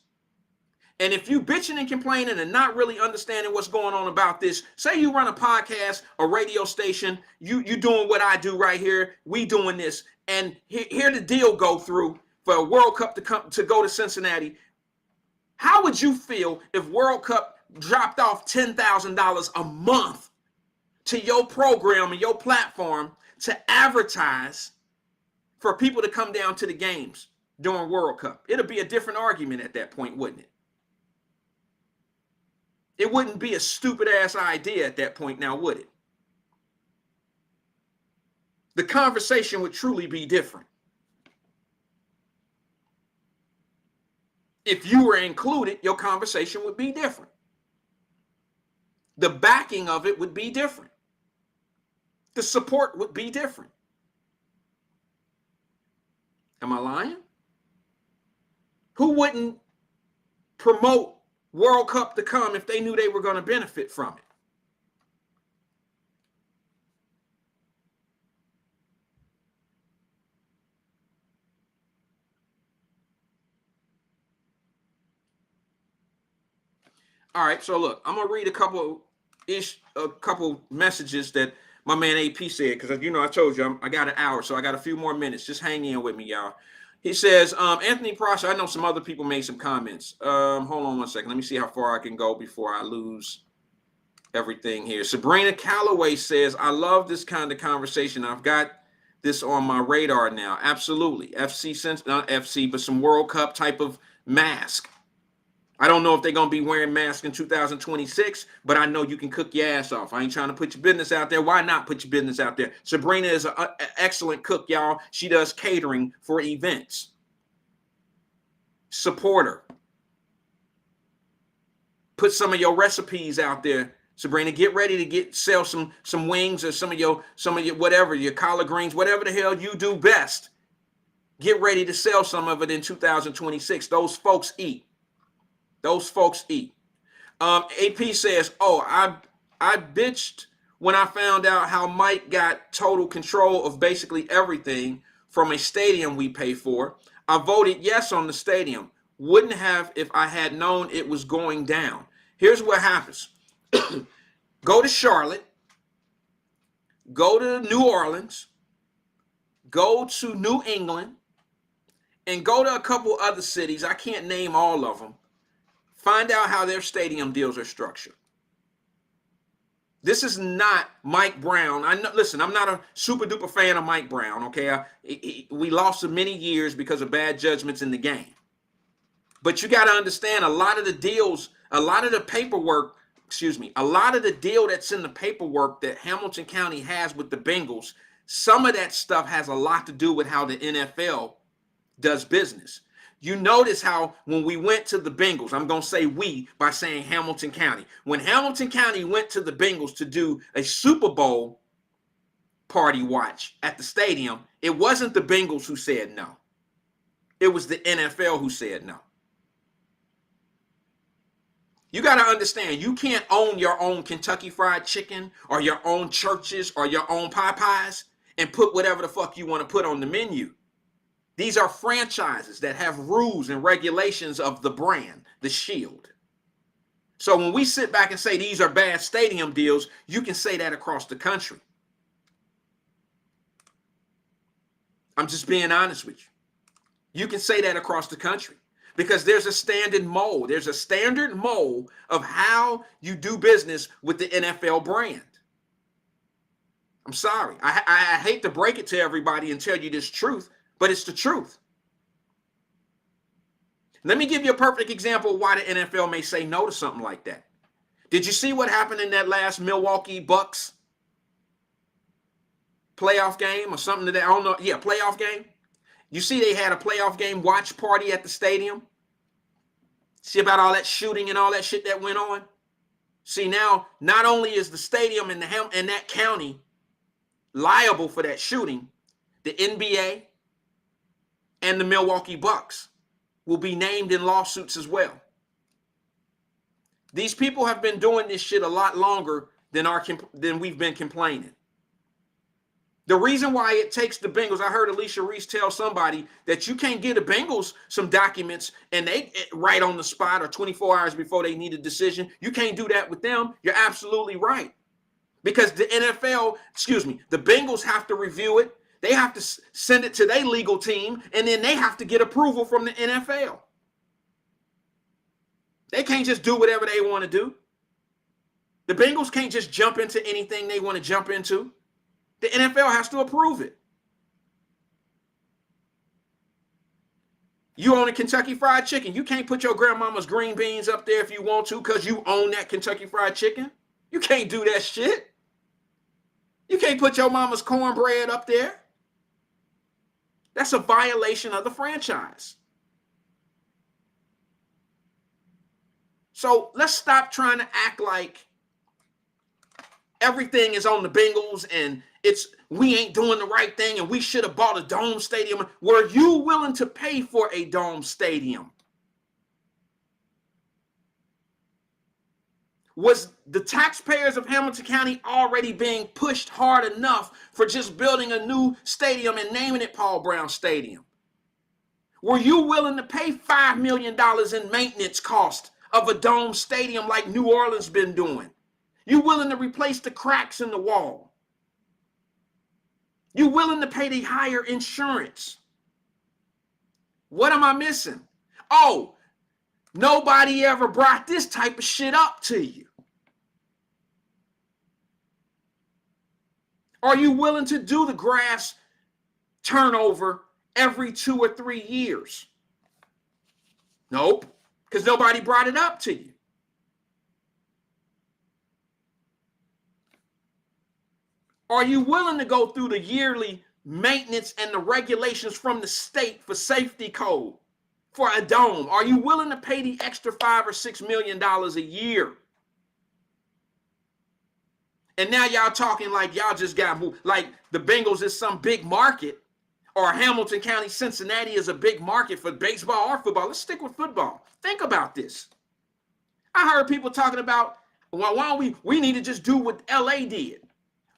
and if you bitching and complaining and not really understanding what's going on about this, say you run a podcast, a radio station, you doing what I do right here, we doing this, and here the deal go through for a World Cup to go to Cincinnati. How would you feel if World Cup dropped off $10,000 a month to your program and your platform to advertise for people to come down to the games during World Cup? It'll be a different argument at that point, wouldn't it? It wouldn't be a stupid ass idea at that point now, would it? The conversation would truly be different. If you were included, your conversation would be different. The backing of it would be different. The support would be different. Am I lying? Who wouldn't promote World Cup to come if they knew they were going to benefit from it? All right, so look, I'm gonna read a couple messages that my man AP said, because I told you I got an hour, so I got a few more minutes. Just hang in with me, y'all. He says, Anthony Prosser, I know some other people made some comments. Hold on one second. Let me see how far I can go before I lose everything here. Sabrina Calloway says, I love this kind of conversation. I've got this on my radar now. Absolutely. Not FC, but some World Cup type of mask. I don't know if they're going to be wearing masks in 2026, but I know you can cook your ass off. I ain't trying to put your business out there. Why not put your business out there? Sabrina is an excellent cook, y'all. She does catering for events. Support her. Put some of your recipes out there. Sabrina, get ready to sell some wings or some of your whatever, your collard greens, whatever the hell you do best. Get ready to sell some of it in 2026. Those folks eat. Those folks eat. AP says, I bitched when I found out how Mike got total control of basically everything from a stadium we pay for. I voted yes on the stadium. Wouldn't have if I had known it was going down. Here's what happens. Go to Charlotte. Go to New Orleans. Go to New England. And go to a couple other cities. I can't name all of them. Find out how their stadium deals are structured. This is not Mike Brown. Listen, I'm not a super duper fan of Mike Brown, okay? We lost him many years because of bad judgments in the game. But you got to understand, a lot of the deals, a lot of the paperwork, a lot of the deal that's in the paperwork that Hamilton County has with the Bengals, some of that stuff has a lot to do with how the NFL does business. You notice how when we went to the Bengals, I'm going to say we by saying Hamilton County. When Hamilton County went to the Bengals to do a Super Bowl party watch at the stadium, it wasn't the Bengals who said no. It was the NFL who said no. You got to understand, you can't own your own Kentucky Fried Chicken or your own churches or your own Popeyes and put whatever the fuck you want to put on the menu. These are franchises that have rules and regulations of the brand, the Shield. So when we sit back and say these are bad stadium deals, you can say that across the country. I'm just being honest with you. You can say that across the country because there's a standard mold. There's a standard mold of how you do business with the NFL brand. I'm sorry. I hate to break it to everybody and tell you this truth, but it's the truth. Let me give you a perfect example of why the NFL may say no to something like that. Did you see what happened in that last Milwaukee Bucks playoff game or something that I don't know? Yeah, playoff game. You see they had a playoff game watch party at the stadium. See about all that shooting and all that shit that went on? See, now not only is the stadium in that county liable for that shooting, the NBA and the Milwaukee Bucks will be named in lawsuits as well. These people have been doing this shit a lot longer than we've been complaining. The reason why it takes the Bengals, I heard Alicia Reese tell somebody that you can't give the Bengals some documents and they right on the spot or 24 hours before they need a decision. You can't do that with them. You're absolutely right. Because the the Bengals have to review it. They have to send it to their legal team, and then they have to get approval from the NFL. They can't just do whatever they want to do. The Bengals can't just jump into anything they want to jump into. The NFL has to approve it. You own a Kentucky Fried Chicken. You can't put your grandmama's green beans up there if you want to because you own that Kentucky Fried Chicken. You can't do that shit. You can't put your mama's cornbread up there. That's a violation of the franchise. So let's stop trying to act like everything is on the Bengals and we ain't doing the right thing and we should have bought a dome stadium. Were you willing to pay for a dome stadium? Was the taxpayers of Hamilton County already being pushed hard enough for just building a new stadium and naming it Paul Brown Stadium? Were you willing to pay $5 million in maintenance cost of a dome stadium like New Orleans been doing? You willing to replace the cracks in the wall? You willing to pay the higher insurance? What am I missing? Oh, nobody ever brought this type of shit up to you. Are you willing to do the grass turnover every 2 or 3 years? Nope, because nobody brought it up to you. Are you willing to go through the yearly maintenance and the regulations from the state for safety code for a dome? Are you willing to pay the extra $5 or $6 million a year? And now y'all talking like y'all just got moved, like the Bengals is some big market, or Hamilton County, Cincinnati is a big market for baseball or football. Let's stick with football. Think about this. I heard people talking about, well, why don't we need to just do what LA did.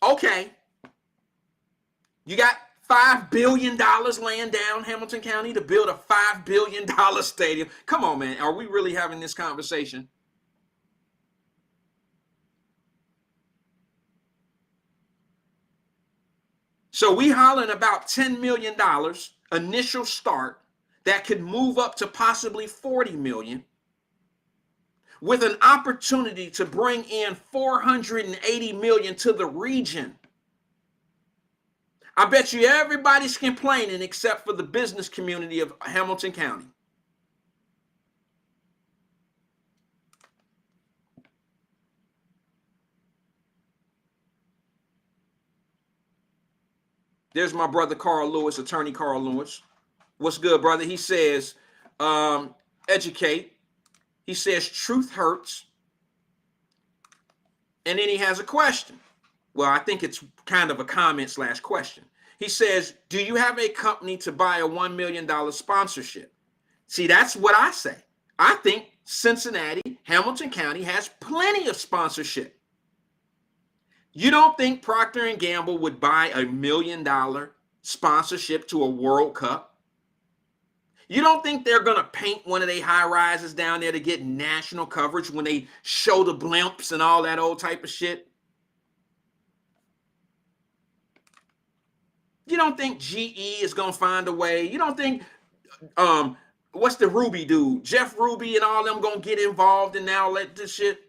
Okay. You got $5 billion laying down Hamilton County to build a $5 billion stadium. Come on, man. Are we really having this conversation? So we hollering about $10 million initial start that could move up to possibly $40 million. with an opportunity to bring in 480 million to the region. I bet you everybody's complaining except for the business community of Hamilton County. There's my brother Carl Lewis, attorney Carl Lewis. What's good, brother? He says, educate. He says, truth hurts. And then he has a question. Well, I think it's kind of a comment / question. He says, do you have a company to buy a $1 million sponsorship? See, that's what I say. I think Cincinnati, Hamilton County has plenty of sponsorship. You don't think Procter & Gamble would buy a $1 million sponsorship to a World Cup? You don't think they're going to paint one of their high rises down there to get national coverage when they show the blimps and all that old type of shit? You don't think GE is going to find a way? You don't think, what's the Ruby dude? Jeff Ruby and all them going to get involved in all that this shit?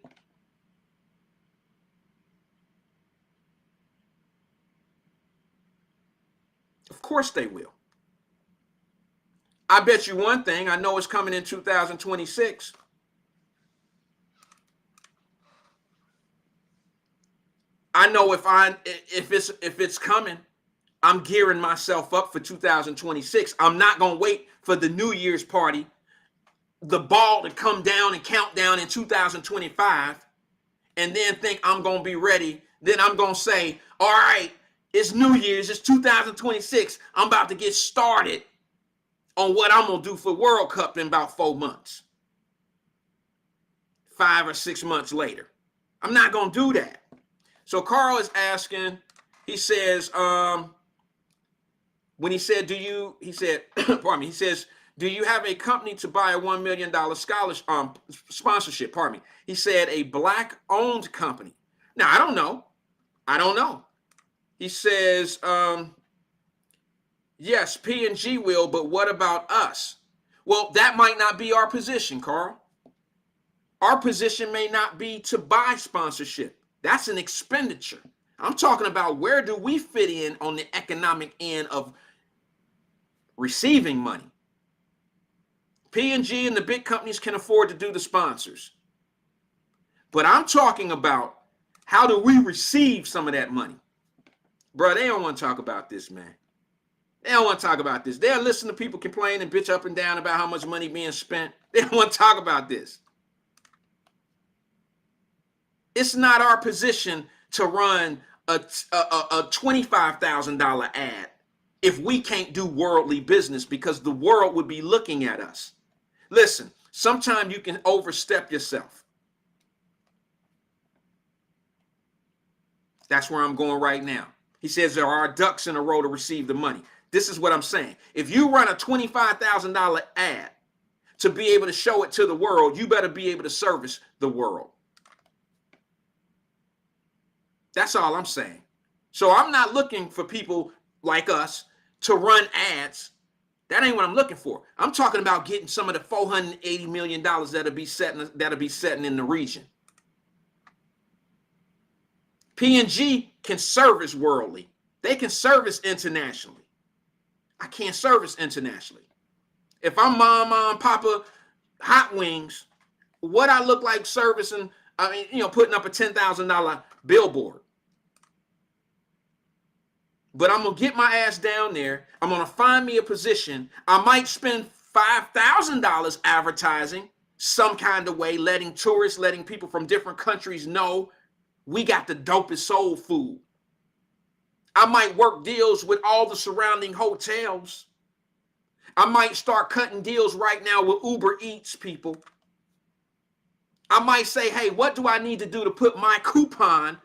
Of course they will. I bet you one thing, I know it's coming in 2026. I know if it's coming, I'm gearing myself up for 2026. I'm not going to wait for the New Year's party, the ball to come down and count down in 2025, and then think I'm going to be ready. Then I'm going to say, all right, it's New Year's, it's 2026. I'm about to get started on what I'm going to do for World Cup in about 4 months. 5 or 6 months later. I'm not going to do that. So Carl is asking, he says, when he said, pardon me, he says, do you have a company to buy a $1 million sponsorship? Pardon me. He said a black-owned company. Now, I don't know. He says, yes, P&G will, but what about us? Well, that might not be our position, Carl. Our position may not be to buy sponsorship. That's an expenditure. I'm talking about where do we fit in on the economic end of receiving money. P&G and the big companies can afford to do the sponsors. But I'm talking about how do we receive some of that money? Bro, they don't want to talk about this, man. They don't want to talk about this. They'll listen to people complain and bitch up and down about how much money being spent. They don't want to talk about this. It's not our position to run a $25,000 ad if we can't do worldly business, because the world would be looking at us. Listen, sometimes you can overstep yourself. That's where I'm going right now. He says there are ducks in a row to receive the money. This is what I'm saying. If you run a $25,000 ad to be able to show it to the world, you better be able to service the world. That's all I'm saying. So I'm not looking for people like us to run ads. That ain't what I'm looking for. I'm talking about getting some of the $480 million that'll be setting in the region. P&G can service worldly. They can service internationally. I can't service internationally. If I'm Mama and Papa Hot Wings, what I look like servicing, putting up a $10,000 billboard. But I'm going to get my ass down there. I'm going to find me a position. I might spend $5,000 advertising some kind of way, letting tourists, letting people from different countries know we got the dopest soul food. I might work deals with all the surrounding hotels. I might start cutting deals right now with Uber Eats people. I might say, hey, what do I need to do to put my coupon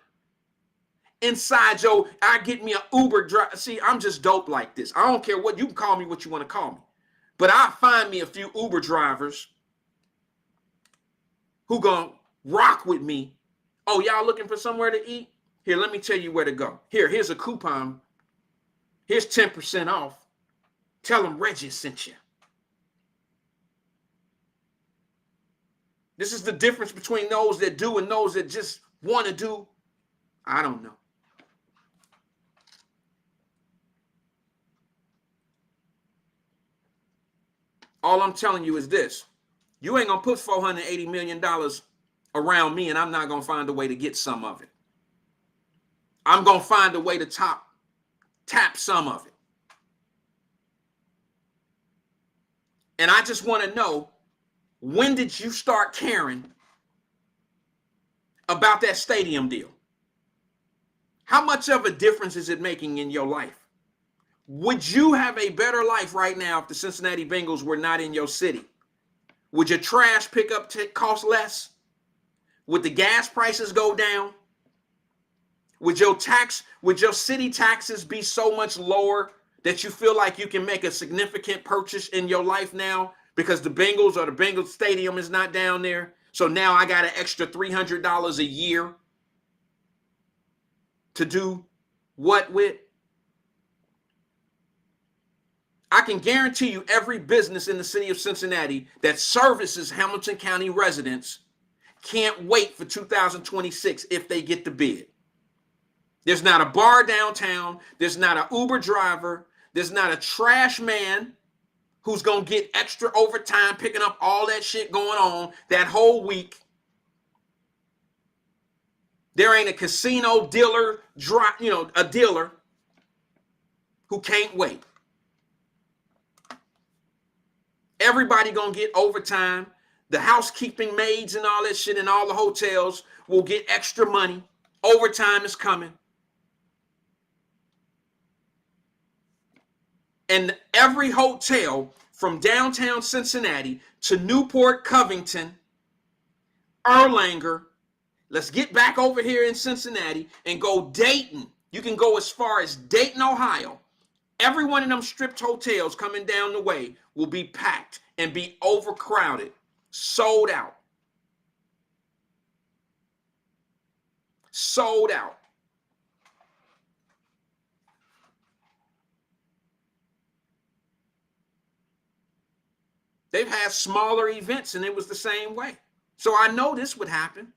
inside I get me an Uber driver. See, I'm just dope like this. I don't care what, you can call me what you want to call me. But I'll find me a few Uber drivers who gonna rock with me. Oh, y'all looking for somewhere to eat? Here, let me tell you where to go. Here's a coupon. Here's 10% off. Tell them Reggie sent you. This is the difference between those that do and those that just want to do. I don't know. All I'm telling you is this. You ain't going to put $480 million around me, and I'm not going to find a way to get some of it. I'm going to find a way to tap some of it. And I just want to know, when did you start caring about that stadium deal? How much of a difference is it making in your life? Would you have a better life right now if the Cincinnati Bengals were not in your city? Would your trash pickup cost less? Would the gas prices go down? Would your city taxes be so much lower that you feel like you can make a significant purchase in your life now because the Bengals or the Bengals stadium is not down there? So now I got an extra $300 a year to do what with? I can guarantee you every business in the city of Cincinnati that services Hamilton County residents can't wait for 2026 if they get the bid. There's not a bar downtown. There's not an Uber driver. There's not a trash man who's going to get extra overtime picking up all that shit going on that whole week. There ain't a casino dealer, a dealer who can't wait. Everybody going to get overtime. The housekeeping maids and all that shit in all the hotels will get extra money. Overtime is coming. And every hotel from downtown Cincinnati to Newport, Covington, Erlanger, let's get back over here in Cincinnati and go Dayton. You can go as far as Dayton, Ohio. Every one of them stripped hotels coming down the way will be packed and be overcrowded, sold out. Sold out. They've had smaller events and it was the same way. So I know this would happen.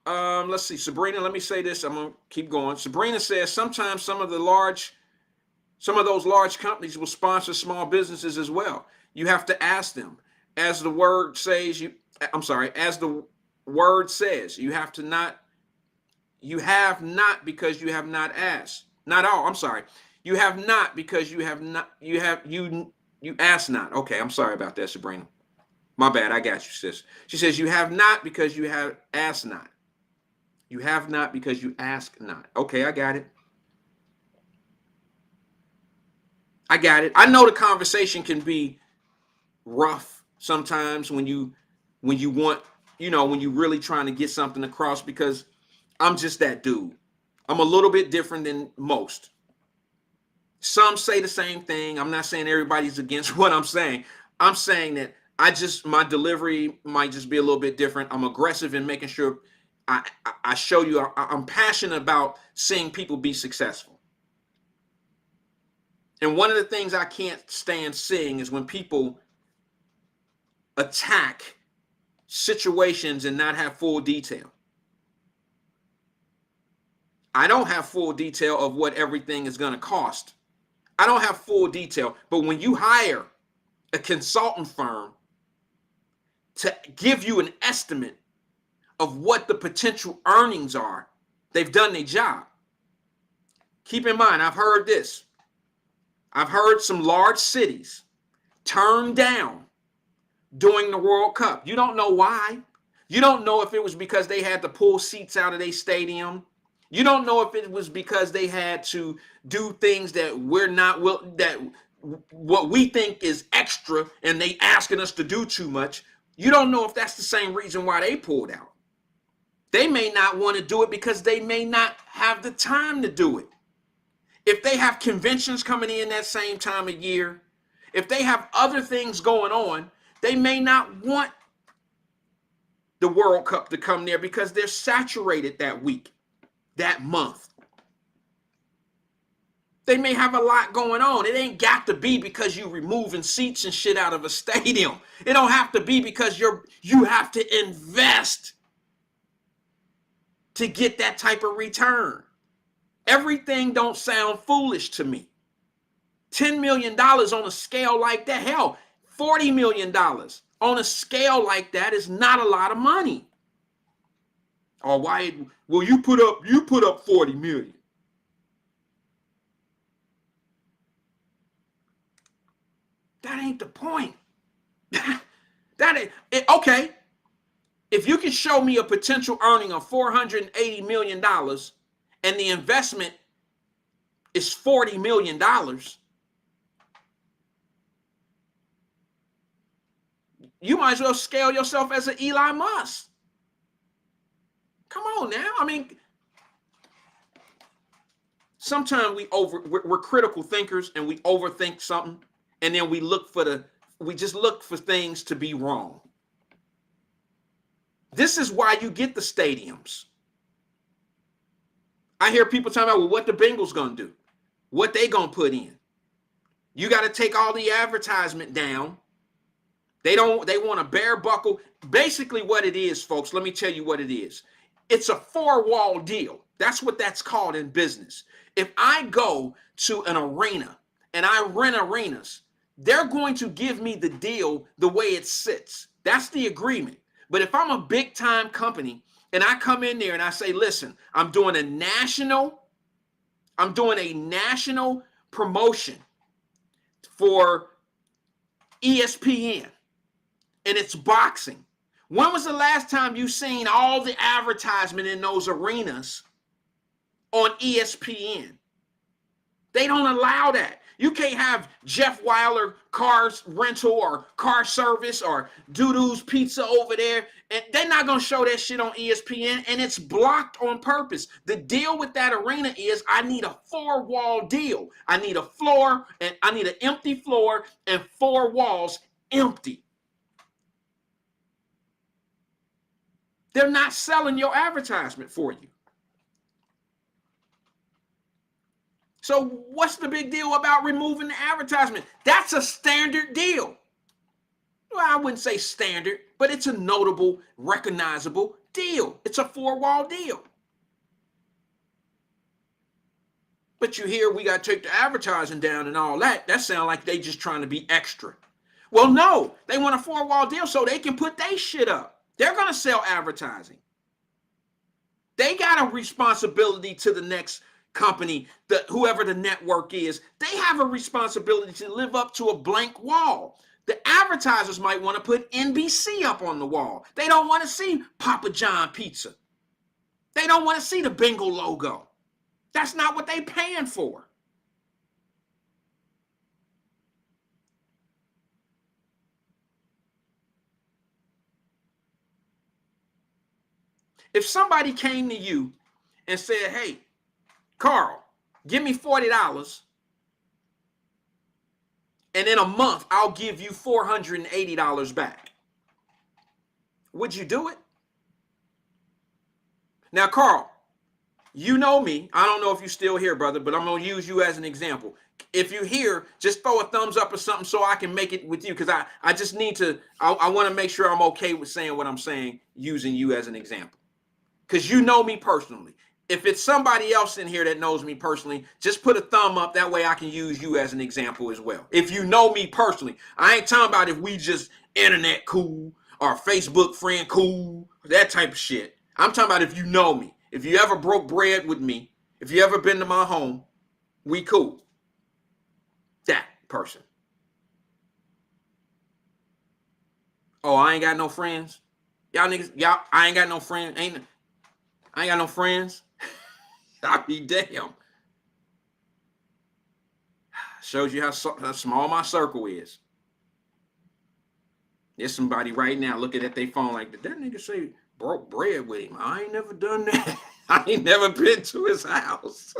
Let's see. Sabrina, let me say this. I'm going to keep going. Sabrina says sometimes some of those large companies will sponsor small businesses as well. You have to ask them. As the word says, you have not because you have not asked. You have not because you ask not. Okay, I'm sorry about that, Sabrina. My bad, I got you, sis. She says you have not because you have asked not. You have not because you ask not. Okay, I got it. I know the conversation can be rough sometimes when you want, when you're really trying to get something across, because I'm just that dude. I'm a little bit different than most. Some say the same thing. I'm not saying everybody's against what I'm saying. I'm saying that my delivery might just be a little bit different. I'm aggressive in making sure I show you I'm passionate about seeing people be successful. And one of the things I can't stand seeing is when people attack situations and not have full detail. I don't have full detail of what everything is going to cost. I don't have full detail. But when you hire a consultant firm to give you an estimate of what the potential earnings are, they've done their job. Keep in mind, I've heard this. I've heard some large cities turned down during the World Cup. You don't know why. You don't know if it was because they had to pull seats out of their stadium. You don't know if it was because they had to do things that what we think is extra and they asking us to do too much. You don't know if that's the same reason why they pulled out. They may not want to do it because they may not have the time to do it. If they have conventions coming in that same time of year, if they have other things going on, they may not want the World Cup to come there because they're saturated that week, that month. They may have a lot going on. It ain't got to be because you removing seats and shit out of a stadium. It don't have to be because you have to invest to get that type of return. Everything don't sound foolish to me. $10 million on a scale like that, hell, $40 million on a scale like that is not a lot of money. Or why? Well, you put up 40 million. That ain't the point. That ain't it, okay. If you can show me a potential earning of $480 million and the investment is $40 million, you might as well scale yourself as an Elon Musk. Come on now. I mean, sometimes we're critical thinkers and we overthink something, and then we just look for things to be wrong. This is why you get the stadiums. I hear people talking about, well, what the Bengals gonna do, what they gonna put in. You got to take all the advertisement down. They want a bare buckle. Basically what it is, folks, let me tell you what it is. It's a four-wall deal. That's what that's called in business. If I go to an arena and I rent arenas, they're going to give me the deal the way it sits. That's the agreement. But if I'm a big-time company and I come in there and I say, listen, I'm doing a national promotion for ESPN, and it's boxing. When was the last time you seen all the advertisement in those arenas on ESPN? They don't allow that. You can't have Jeff Wyler cars rental or car service or Doo-Doo's Pizza over there. And they're not going to show that shit on ESPN, and it's blocked on purpose. The deal with that arena is I need a four-wall deal. I need a floor, and I need an empty floor and four walls empty. They're not selling your advertisement for you. So what's the big deal about removing the advertisement? That's a standard deal. Well, I wouldn't say standard, but it's a notable, recognizable deal. It's a four-wall deal. But you hear we got to take the advertising down and all that. That sounds like they just trying to be extra. Well, no, they want a four-wall deal so they can put their shit up. They're going to sell advertising. They got a responsibility to the next company, whoever the network is. They have a responsibility to live up to a blank wall. The advertisers might want to put NBC up on the wall. They don't want to see Papa John Pizza. They don't want to see the Bengal logo. That's not what they're paying for. If somebody came to you and said, hey, Carl, give me $40, and in a month, I'll give you $480 back, would you do it? Now, Carl, you know me. I don't know if you're still here, brother, but I'm going to use you as an example. If you're here, just throw a thumbs up or something so I can make it with you, because I just need to, I want to make sure I'm okay with saying what I'm saying, using you as an example. Because you know me personally. If it's somebody else in here that knows me personally, just put a thumb up. That way I can use you as an example as well. If you know me personally, I ain't talking about if we just internet cool or Facebook friend cool, that type of shit. I'm talking about if you know me. If you ever broke bread with me, if you ever been to my home, we cool. That person. Oh, I ain't got no friends. Y'all niggas, I ain't got no friends. I ain't got no friends. I'll be damn. Shows you how small my circle is. There's somebody right now looking at their phone like, did that nigga say broke bread with him? I ain't never done that. I ain't never been to his house.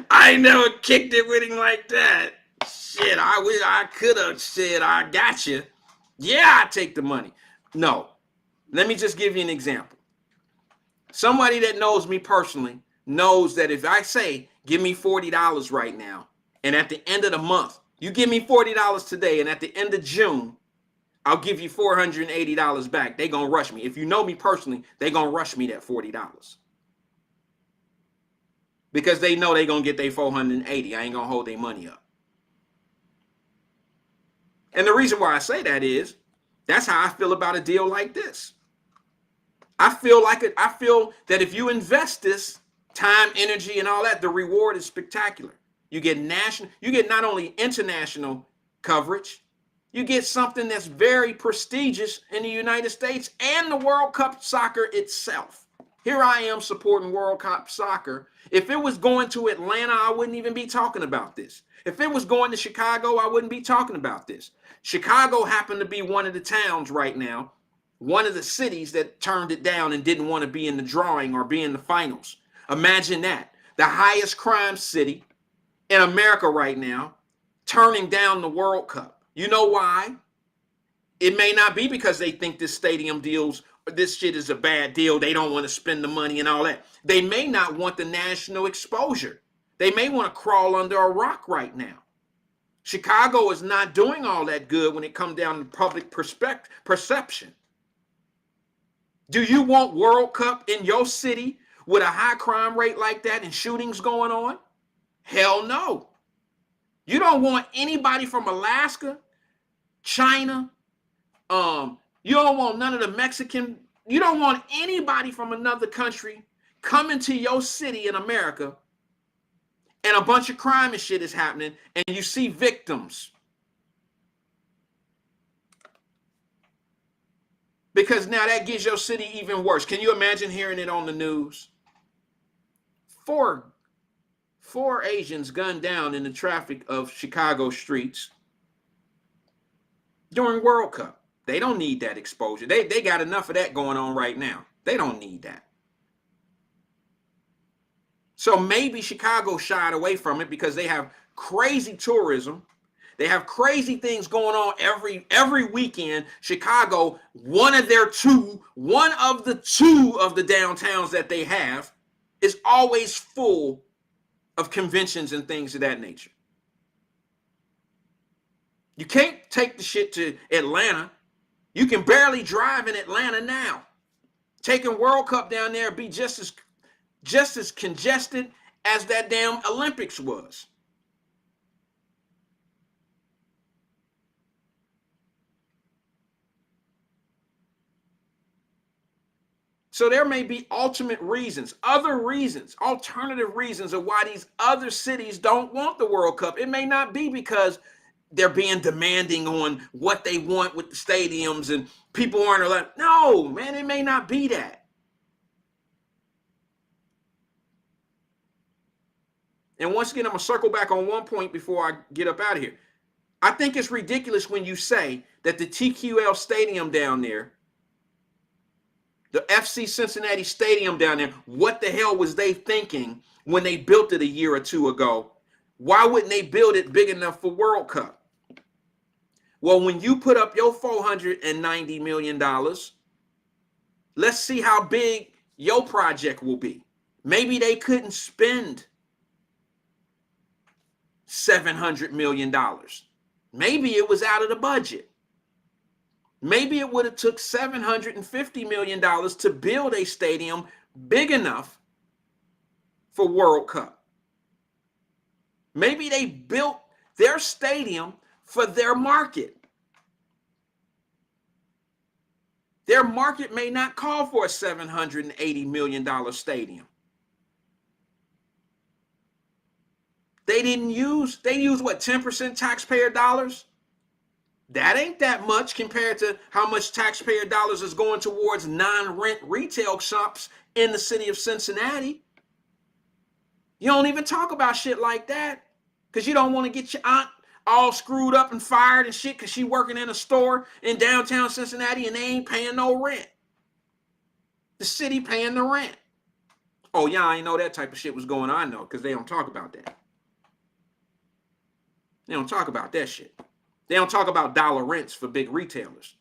I ain't never kicked it with him like that. Shit, I wish I could have said, I got you. Yeah, I take the money. No. Let me just give you an example. Somebody that knows me personally knows that if I say, give me $40 right now, and at the end of the month, you give me $40 today, and at the end of June, I'll give you $480 back. They gonna rush me. If you know me personally, they gonna rush me that $40. Because they know they gonna get their 480. I ain't gonna hold their money up. And the reason why I say that is, that's how I feel about a deal like this. I feel that if you invest this time, energy, and all that, the reward is spectacular. You get not only international coverage, you get something that's very prestigious in the United States and the World Cup soccer itself. Here I am supporting World Cup soccer. If it was going to Atlanta, I wouldn't even be talking about this. If it was going to Chicago, I wouldn't be talking about this. Chicago happened to be one of the towns right now, one of the cities that turned it down and didn't want to be in the drawing or be in the finals. Imagine that. The highest crime city in America right now, turning down the World Cup. You know why? It may not be because they think this shit is a bad deal. They don't want to spend the money and all that. They may not want the national exposure. They may want to crawl under a rock right now. Chicago is not doing all that good when it comes down to public perception. Do you want World Cup in your city with a high crime rate like that and shootings going on? Hell no. You don't want anybody from Alaska, China, you don't want none of the Mexican, you don't want anybody from another country coming to your city in America and a bunch of crime and shit is happening and you see victims. Because now that gives your city even worse. Can you imagine hearing it on the news? Four Asians gunned down in the traffic of Chicago streets during World Cup. They don't need that exposure. They got enough of that going on right now. They don't need that. So maybe Chicago shied away from it because they have crazy tourism. They have crazy things going on every weekend. Chicago, one of the two of the downtowns that they have is always full of conventions and things of that nature. You can't take the shit to Atlanta. You can barely drive in Atlanta now. Taking World Cup down there be just as congested as that damn Olympics was. So there may be alternative reasons of why these other cities don't want the World Cup. It may not be because they're being demanding on what they want with the stadiums and people aren't allowed. No, man, it may not be that. And once again, I'm going to circle back on one point before I get up out of here. I think it's ridiculous when you say that the TQL stadium down there, the FC Cincinnati Stadium down there, what the hell was they thinking when they built it a year or two ago? Why wouldn't they build it big enough for World Cup? Well, when you put up your $490 million, let's see how big your project will be. Maybe they couldn't spend $700 million. Maybe it was out of the budget. Maybe it would have took $750 million to build a stadium big enough for World Cup. Maybe they built their stadium for their market. Their market may not call for a $780 million stadium. They used what, 10% taxpayer dollars? That ain't that much compared to how much taxpayer dollars is going towards non-rent retail shops in the city of Cincinnati. You don't even talk about shit like that because you don't want to get your aunt all screwed up and fired and shit because she working in a store in downtown Cincinnati and they ain't paying no rent. The city paying the rent. Oh, yeah, I ain't know that type of shit was going on, though, because they don't talk about that. They don't talk about that shit. They don't talk about dollar rents for big retailers.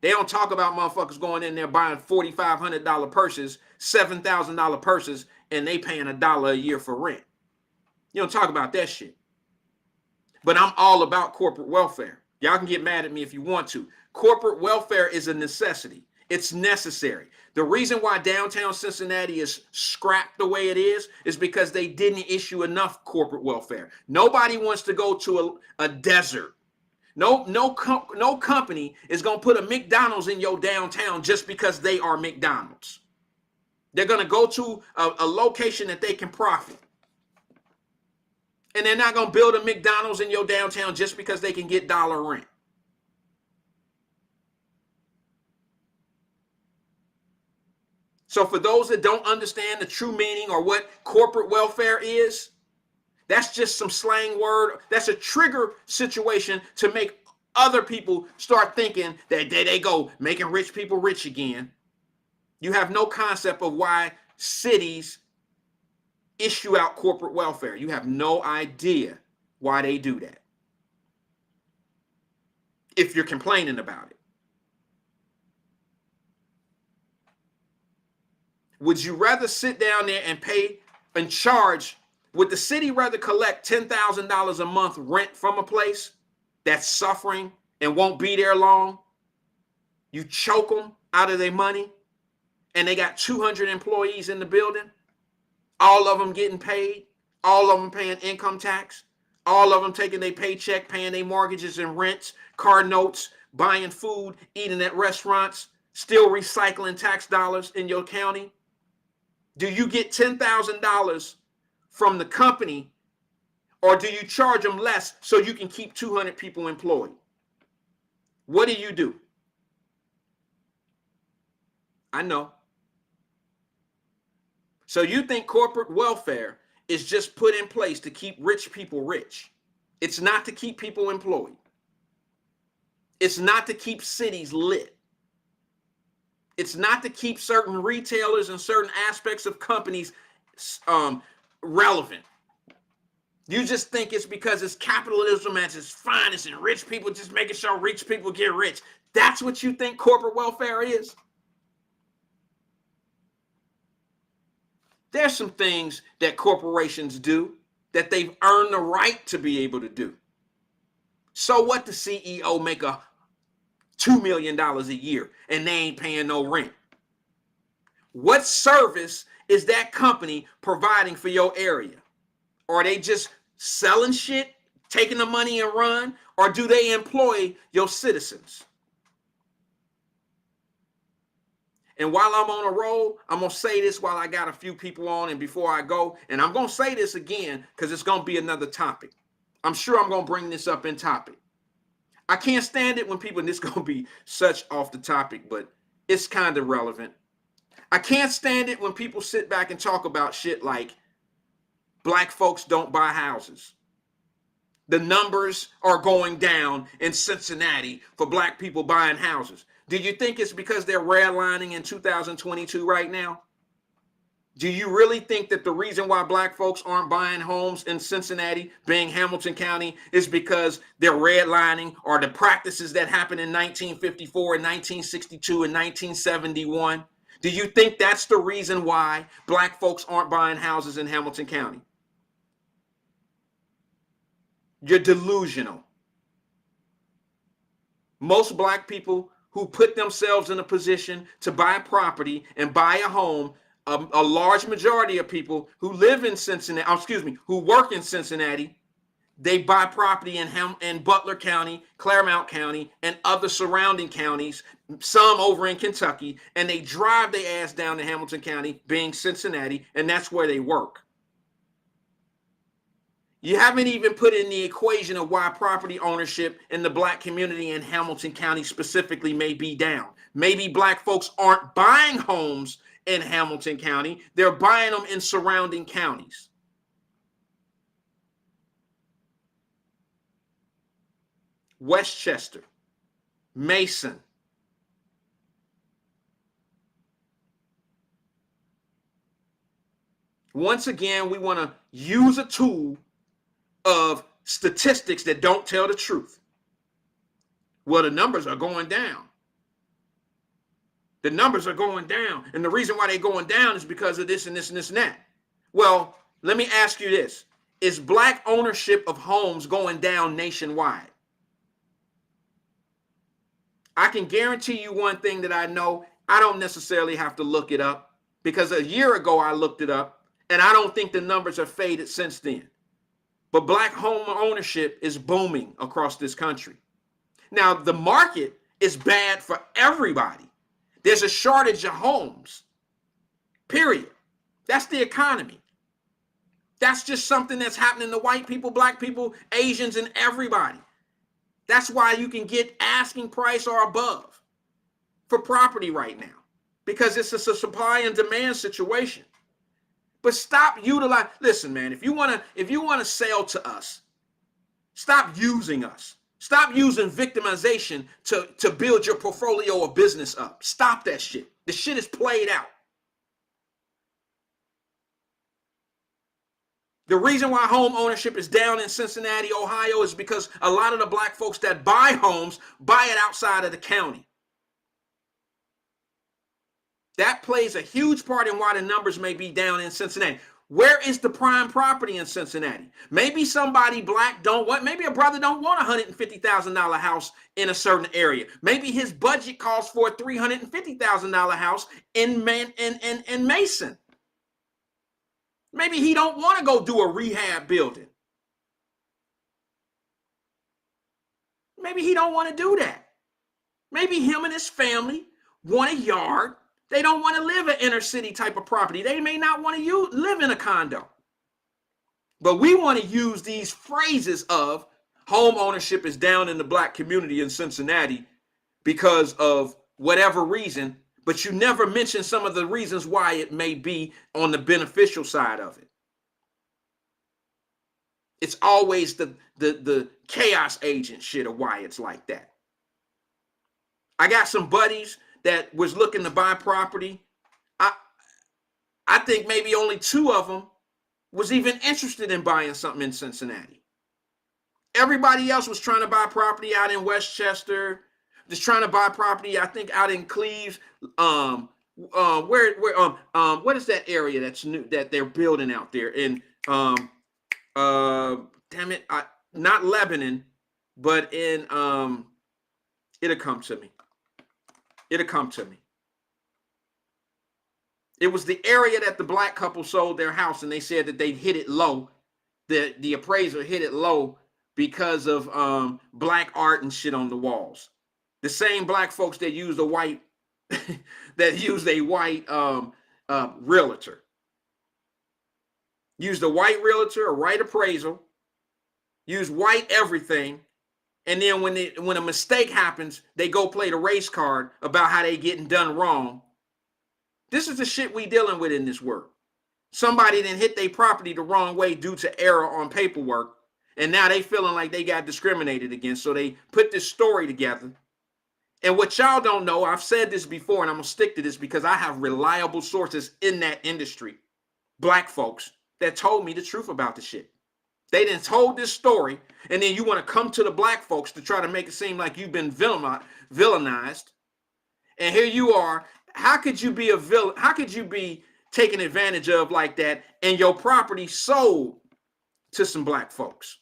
They don't talk about motherfuckers going in there buying $4,500 purses, $7,000 purses, and they paying $1 a year for rent. You don't talk about that shit. But I'm all about corporate welfare. Y'all can get mad at me if you want to. Corporate welfare is a necessity. It's necessary. The reason why downtown Cincinnati is scrapped the way it is because they didn't issue enough corporate welfare. Nobody wants to go to a desert. No company is going to put a McDonald's in your downtown just because they are McDonald's. They're going to go to a location that they can profit. And they're not going to build a McDonald's in your downtown just because they can get dollar rent. So for those that don't understand the true meaning or what corporate welfare is, that's just some slang word. That's a trigger situation to make other people start thinking that they go making rich people rich again. You have no concept of why cities issue out corporate welfare. You have no idea why they do that. If you're complaining about it. Would you rather sit down there and pay and charge? Would the city rather collect $10,000 a month rent from a place that's suffering and won't be there long? You choke them out of their money and they got 200 employees in the building, all of them getting paid, all of them paying income tax, all of them taking their paycheck, paying their mortgages and rents, car notes, buying food, eating at restaurants, still recycling tax dollars in your county. Do you get $10,000 from the company, or do you charge them less so you can keep 200 people employed? What do? I know. So you think corporate welfare is just put in place to keep rich people rich. It's not to keep people employed. It's not to keep cities lit. It's not to keep certain retailers and certain aspects of companies relevant. You just think it's because it's capitalism at its finest and rich people just making sure rich people get rich. That's what you think corporate welfare is? There's some things that corporations do that they've earned the right to be able to do. So what the CEO make $2 million a year and they ain't paying no rent? What service is that company providing for your area? Are they just selling shit, taking the money and run? Or do they employ your citizens? And while I'm on a roll, I'm going to say this while I got a few people on and before I go. And I'm going to say this again because it's going to be another topic. I'm sure I'm going to bring this up in topic. I can't stand it when people, and this is going to be such off the topic, but it's kind of relevant. I can't stand it when people sit back and talk about shit like black folks don't buy houses. The numbers are going down in Cincinnati for black people buying houses. Do you think it's because they're redlining in 2022 right now? Do you really think that the reason why black folks aren't buying homes in Cincinnati, being Hamilton County, is because they're redlining or the practices that happened in 1954 and 1962 and 1971? Do you think that's the reason why black folks aren't buying houses in Hamilton County? You're delusional. Most black people who put themselves in a position to buy property and buy a home, a large majority of people who live in Cincinnati, who work in Cincinnati, they buy property in Butler County, Claremont County, and other surrounding counties, some over in Kentucky, and they drive their ass down to Hamilton County, being Cincinnati, and that's where they work. You haven't even put in the equation of why property ownership in the black community in Hamilton County specifically may be down. Maybe black folks aren't buying homes in Hamilton County. They're buying them in surrounding counties. Westchester, Mason. Once again, we want to use a tool of statistics that don't tell the truth. Well, the numbers are going down. The numbers are going down. And the reason why they're going down is because of this and this and this and that. Well, let me ask you this. Is black ownership of homes going down nationwide? I can guarantee you one thing that I know. I don't necessarily have to look it up because a year ago I looked it up and I don't think the numbers have faded since then. But black home ownership is booming across this country. Now, the market is bad for everybody. There's a shortage of homes, period. That's the economy. That's just something that's happening to white people, black people, Asians, and everybody. That's why you can get asking price or above for property right now, because it's a supply and demand situation. But stop utilizing. Listen, man, if you wanna sell to us, stop using us. Stop using victimization to build your portfolio or business up. Stop that shit. The shit is played out. The reason why home ownership is down in Cincinnati, Ohio is because a lot of the black folks that buy homes buy it outside of the county. That plays a huge part in why the numbers may be down in Cincinnati. Where is the prime property in Cincinnati? Maybe somebody black don't want, maybe a brother don't want a $150,000 house in a certain area. Maybe his budget calls for a $350,000 house in Mason. Maybe he don't want to go do a rehab building. Maybe he don't want to do that. Maybe him and his family want a yard. They don't want to live an inner city type of property. They may not want to live in a condo. But we want to use these phrases of home ownership is down in the black community in Cincinnati because of whatever reason, but you never mention some of the reasons why it may be on the beneficial side of it. It's always the chaos agent shit of why it's like that. I got some buddies that was looking to buy property. I think maybe only 2 of them was even interested in buying something in Cincinnati. Everybody else was trying to buy property out in Westchester, just trying to buy property, I think, out in Cleves. What is that area that's new that they're building out there in damn it, not Lebanon, but in it'll come to me. It'll come to me. It was the area that the black couple sold their house, and they said that they hit it low. The appraiser hit it low because of black art and shit on the walls. The same black folks that used a white realtor. Used a white realtor, a white appraisal, used white everything. And then when a mistake happens, they go play the race card about how they getting done wrong. This is the shit we dealing with in this world. Somebody then hit their property the wrong way due to error on paperwork, and now they feeling like they got discriminated against. So they put this story together. And what y'all don't know, I've said this before, and I'm gonna stick to this because I have reliable sources in that industry, black folks, that told me the truth about the shit. They done told this story, and then you want to come to the black folks to try to make it seem like you've been villainized. And here you are. How could you be a villain? How could you be taken advantage of like that and your property sold to some black folks?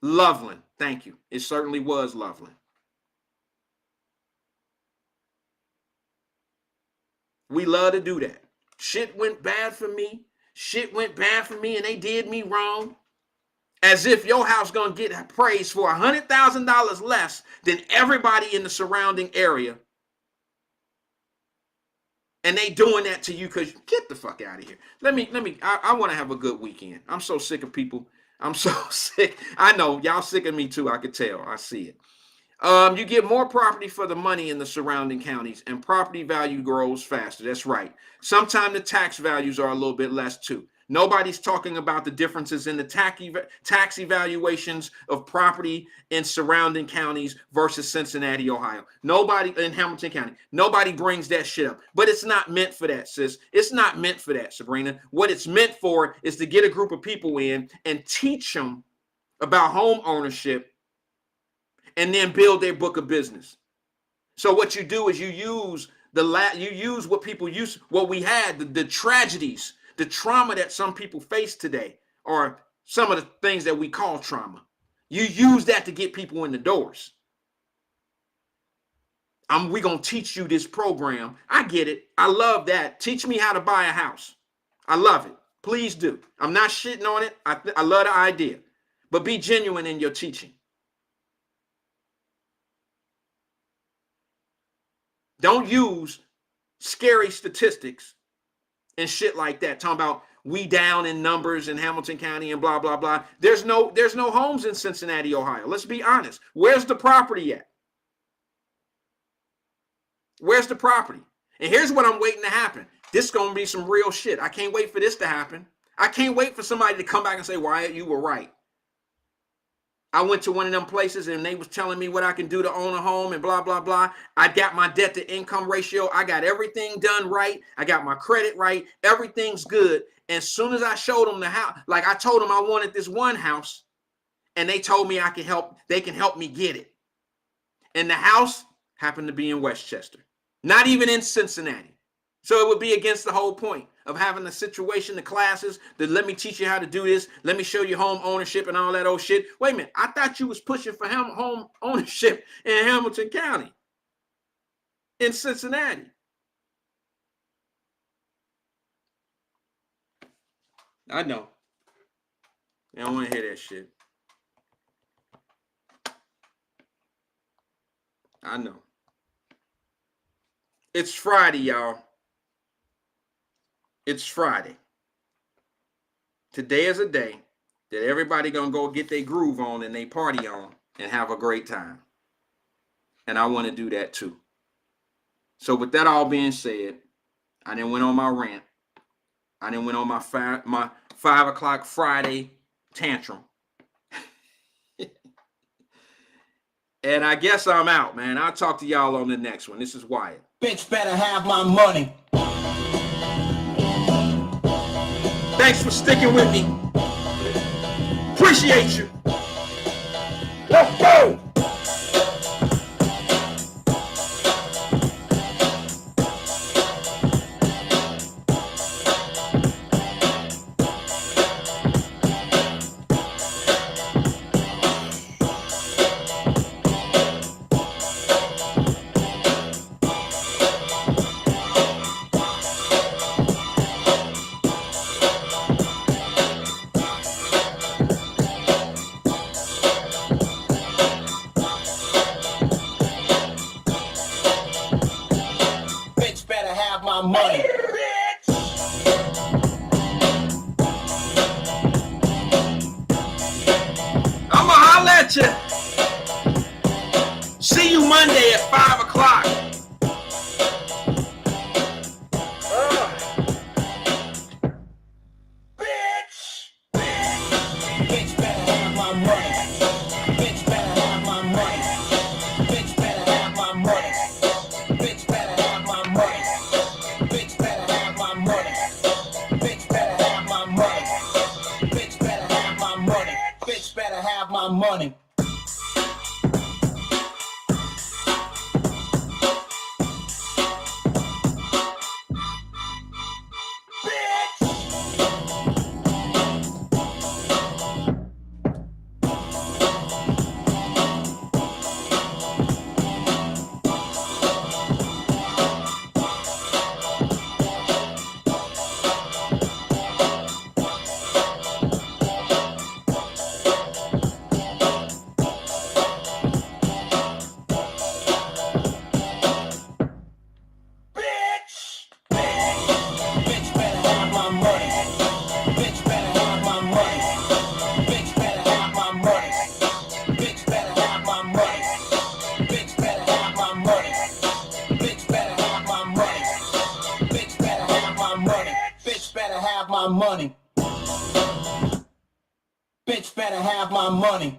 Loveland, thank you. It certainly was Loveland. We love to do that. Shit went bad for me. Shit went bad for me and they did me wrong. As if your house gonna get appraised for $100,000 less than everybody in the surrounding area. And they doing that to you because get the fuck out of here. I want to have a good weekend. I'm so sick of people. I'm so sick. I know y'all sick of me too. I could tell. I see it. You get more property for the money in the surrounding counties and property value grows faster. That's right. Sometimes the tax values are a little bit less too. Nobody's talking about the differences in the tax evaluations of property in surrounding counties versus Cincinnati, Ohio. Nobody in Hamilton County. Nobody brings that shit up. But it's not meant for that, sis. It's not meant for that, Sabrina. What it's meant for is to get a group of people in and teach them about home ownership and then build their book of business. So what you do is you use You use what people use, what we had, the tragedies, the trauma that some people face today, or some of the things that we call trauma. You use that to get people in the doors. We're going to teach you this program. I get it. I love that. Teach me how to buy a house. I love it. Please do. I'm not shitting on it. I love the idea. But be genuine in your teaching. Don't use scary statistics and shit like that. Talking about we down in numbers in Hamilton County and blah, blah, blah. There's no homes in Cincinnati, Ohio. Let's be honest. Where's the property at? Where's the property? And here's what I'm waiting to happen. This is going to be some real shit. I can't wait for this to happen. I can't wait for somebody to come back and say, Wyatt, you were right. I went to one of them places and they was telling me what I can do to own a home and blah, blah, blah. I got my debt to income ratio. I got everything done right. I got my credit right. Everything's good. And as soon as I showed them the house, like I told them I wanted this one house and they told me they can help me get it. And the house happened to be in Westchester, not even in Cincinnati. So it would be against the whole point of having the situation, the classes, that let me teach you how to do this. Let me show you home ownership and all that old shit. Wait a minute. I thought you was pushing for home ownership in Hamilton County, in Cincinnati. I know. I don't want to hear that shit. I know. It's Friday, y'all. It's Friday. Today is a day that everybody gonna go get their groove on and they party on and have a great time. And I want to do that too. So with that all being said, I done went on my rant. I done went on my 5 o'clock Friday tantrum. And I guess I'm out, man. I'll talk to y'all on the next one. This is Wyatt. Bitch better have my money. Thanks for sticking with me. Appreciate you. Let's go. Money. I'ma holler at you. See you Monday at 5 o'clock. Bitch better have my money. Bitch better have my money. Bitch better have my money. Bitch better have my money. Bitch better have my money. Bitch better have my money. Bitch better have my money. Bitch better have my money. Money. Bitch better have my money.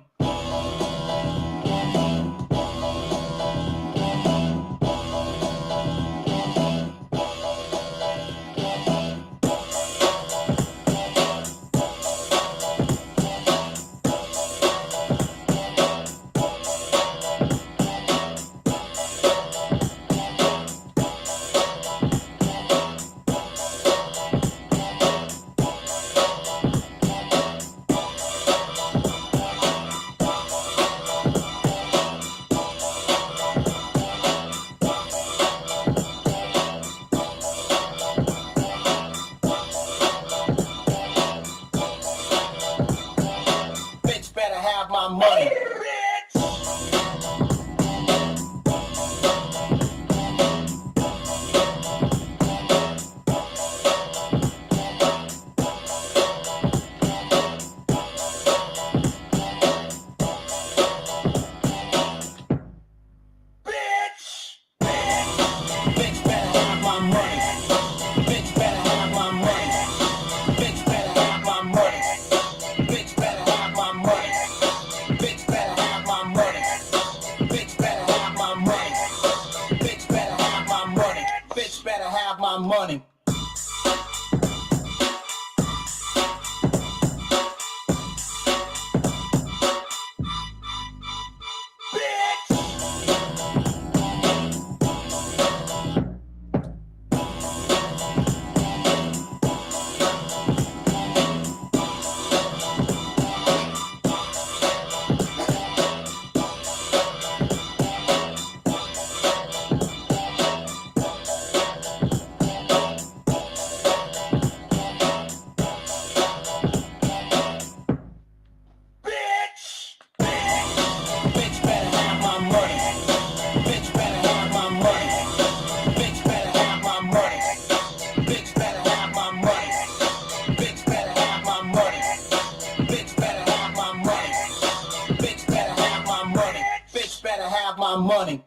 my money. Bitch better have my money. Bitch better have my money. Bitch better have my money. Bitch better have my money. Bitch better have my money. Bitch better have my money. Bitch better have my money. Bitch better have my money. Bitch better have my money. Bitch better have my money. Bitch better have my money. Bitch better have my money. Bitch better have my money. Bitch better have my money. Bitch better have my money. Bitch better have my money.